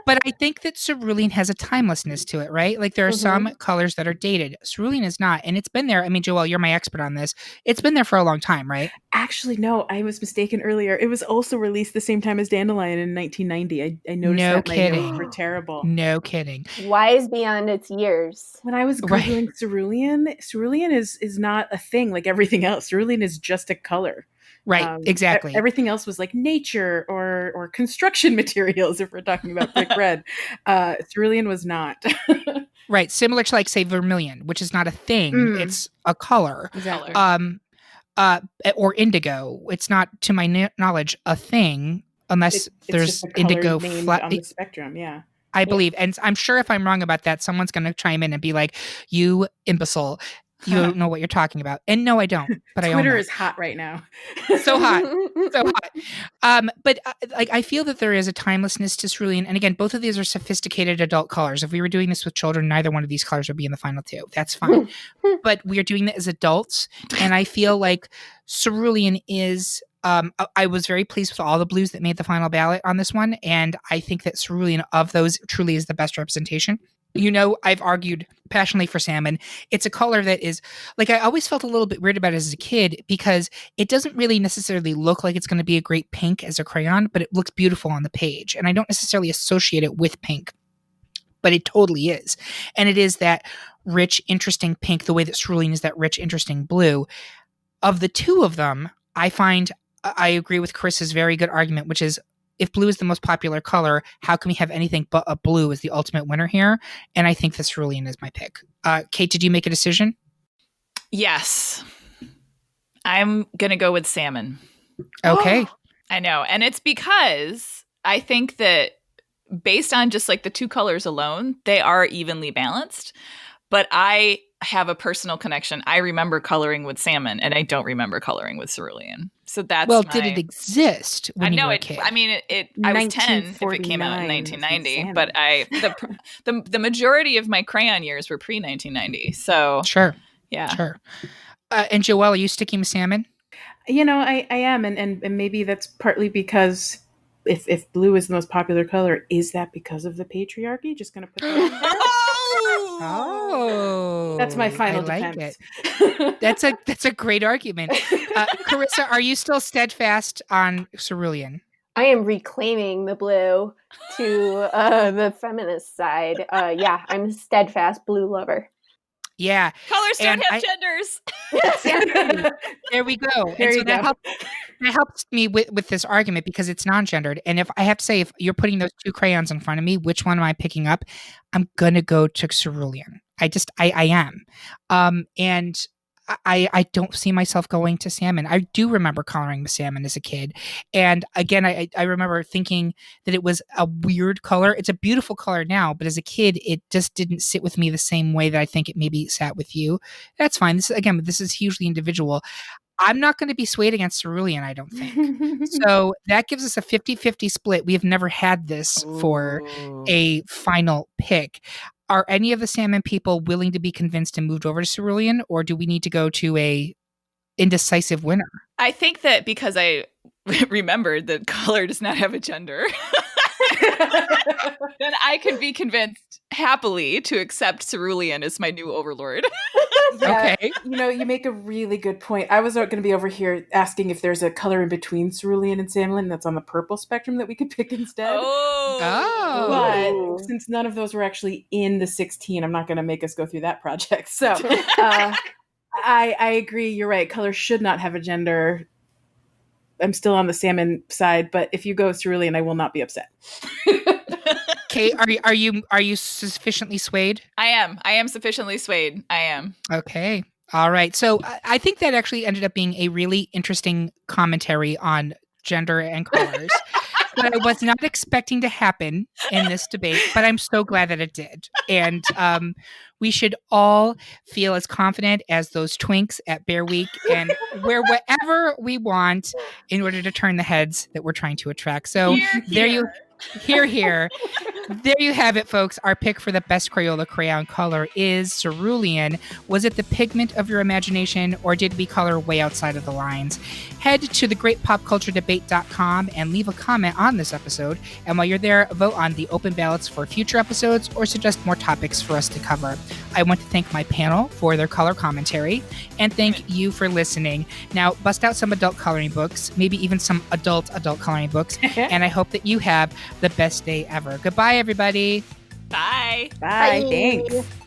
Speaker 1: But I think that cerulean has a timelessness to it, right? Like there are some colors that are dated. Cerulean is not, and it's been there. I mean, Joelle, you're my expert on this. It's been there for a long time, right?
Speaker 2: Actually, no, I was mistaken earlier. It was also released the same time as Dandelion in 1990. I noticed
Speaker 1: No
Speaker 2: that my
Speaker 1: kidding.
Speaker 2: notes were terrible.
Speaker 1: No kidding.
Speaker 3: Wise beyond its years.
Speaker 2: When I was Googling cerulean is not a thing like everything else. Cerulean is just a color.
Speaker 1: Right, exactly.
Speaker 2: Everything else was like nature or construction materials, if we're talking about brick red. Cerulean was not.
Speaker 1: Right, similar to like, say, vermilion, which is not a thing. It's a color.
Speaker 2: Exactly.
Speaker 1: Or indigo. It's not, to my knowledge, a thing unless there's indigo
Speaker 2: flat on the spectrum. Yeah.
Speaker 1: I believe. And I'm sure if I'm wrong about that, someone's going to chime in and be like, you imbecile. You don't know what you're talking about. And no, I don't. But
Speaker 2: Twitter is hot right now.
Speaker 1: So hot. So hot. But like, I feel that there is a timelessness to cerulean. And again, both of these are sophisticated adult colors. If we were doing this with children, neither one of these colors would be in the final two. That's fine. But we are doing that as adults. And I feel like cerulean is... I was very pleased with all the blues that made the final ballot on this one. And I think that cerulean of those truly is the best representation. You know, I've argued passionately for salmon. It's a color that is, like, I always felt a little bit weird about it as a kid because it doesn't really necessarily look like it's going to be a great pink as a crayon, but it looks beautiful on the page. And I don't necessarily associate it with pink, but it totally is. And it is that rich, interesting pink, the way that cerulean is that rich, interesting blue. Of the two of them, I agree with Chris's very good argument, which is, if blue is the most popular color, how can we have anything but a blue as the ultimate winner here? And I think the cerulean is my pick. Kate, did you make a decision?
Speaker 4: Yes. I'm going to go with salmon.
Speaker 1: Okay.
Speaker 4: I know. And it's because I think that based on just like the two colors alone, they are evenly balanced. But I have a personal connection. I remember coloring with salmon, and I don't remember coloring with cerulean. So that's
Speaker 1: did it exist when you were a kid?
Speaker 4: I mean, I was 10 if it came out in 1990, but the majority of my crayon years were pre-1990. So
Speaker 1: sure,
Speaker 4: yeah,
Speaker 1: sure. And Joelle, are you sticking with salmon?
Speaker 2: You know, I am, and maybe that's partly because if blue is the most popular color, is that because of the patriarchy? Just gonna put that in there.
Speaker 1: Oh,
Speaker 2: that's my final
Speaker 1: defense.
Speaker 2: It.
Speaker 1: That's a great argument. Carissa, are you still steadfast on cerulean?
Speaker 3: I am reclaiming the blue to the feminist side. Yeah, I'm a steadfast blue lover.
Speaker 1: Yeah.
Speaker 4: Colors don't have genders.
Speaker 1: There we go.
Speaker 2: There you go.
Speaker 1: That helps me with this argument because it's non-gendered. And if I have to say, if you're putting those two crayons in front of me, which one am I picking up? I'm going to go to cerulean. I am. And I don't see myself going to salmon. I do remember coloring with salmon as a kid. And again, I remember thinking that it was a weird color. It's a beautiful color now, but as a kid, it just didn't sit with me the same way that I think it maybe sat with you. That's fine. This is hugely individual. I'm not going to be swayed against cerulean, I don't think. So that gives us a 50-50 split. We have never had this for a final pick. Are any of the salmon people willing to be convinced and moved over to cerulean, or do we need to go to a indecisive winner?
Speaker 4: I think that because I remembered that color does not have a gender, then I could be convinced happily to accept cerulean as my new overlord.
Speaker 2: Yeah,
Speaker 1: okay.
Speaker 2: You know, you make a really good point. I was going to be over here asking if there's a color in between cerulean and salmon that's on the purple spectrum that we could pick instead. But since none of those were actually in the 16, I'm not going to make us go through that project. So I agree. You're right. Color should not have a gender. I'm still on the salmon side, but if you go cerulean, I will not be upset.
Speaker 1: Kate, are you sufficiently swayed?
Speaker 4: I am sufficiently swayed. I am.
Speaker 1: Okay. All right. So I think that actually ended up being a really interesting commentary on gender and colors. that I was not expecting to happen in this debate, but I'm so glad that it did. And we should all feel as confident as those twinks at Bear Week and wear whatever we want in order to turn the heads that we're trying to attract. So there you here. There you have it, folks. Our pick for the best Crayola crayon color is cerulean. Was it the pigment of your imagination, or did we color way outside of the lines? Head to thegreatpopculturedebate.com and leave a comment on this episode. And while you're there, vote on the open ballots for future episodes or suggest more topics for us to cover. I want to thank my panel for their color commentary, and thank you for listening. Now, bust out some adult coloring books, maybe even some adult coloring books, and I hope that you have the best day ever. Goodbye, everybody.
Speaker 4: Bye.
Speaker 2: Bye.
Speaker 3: Bye.
Speaker 2: Thanks.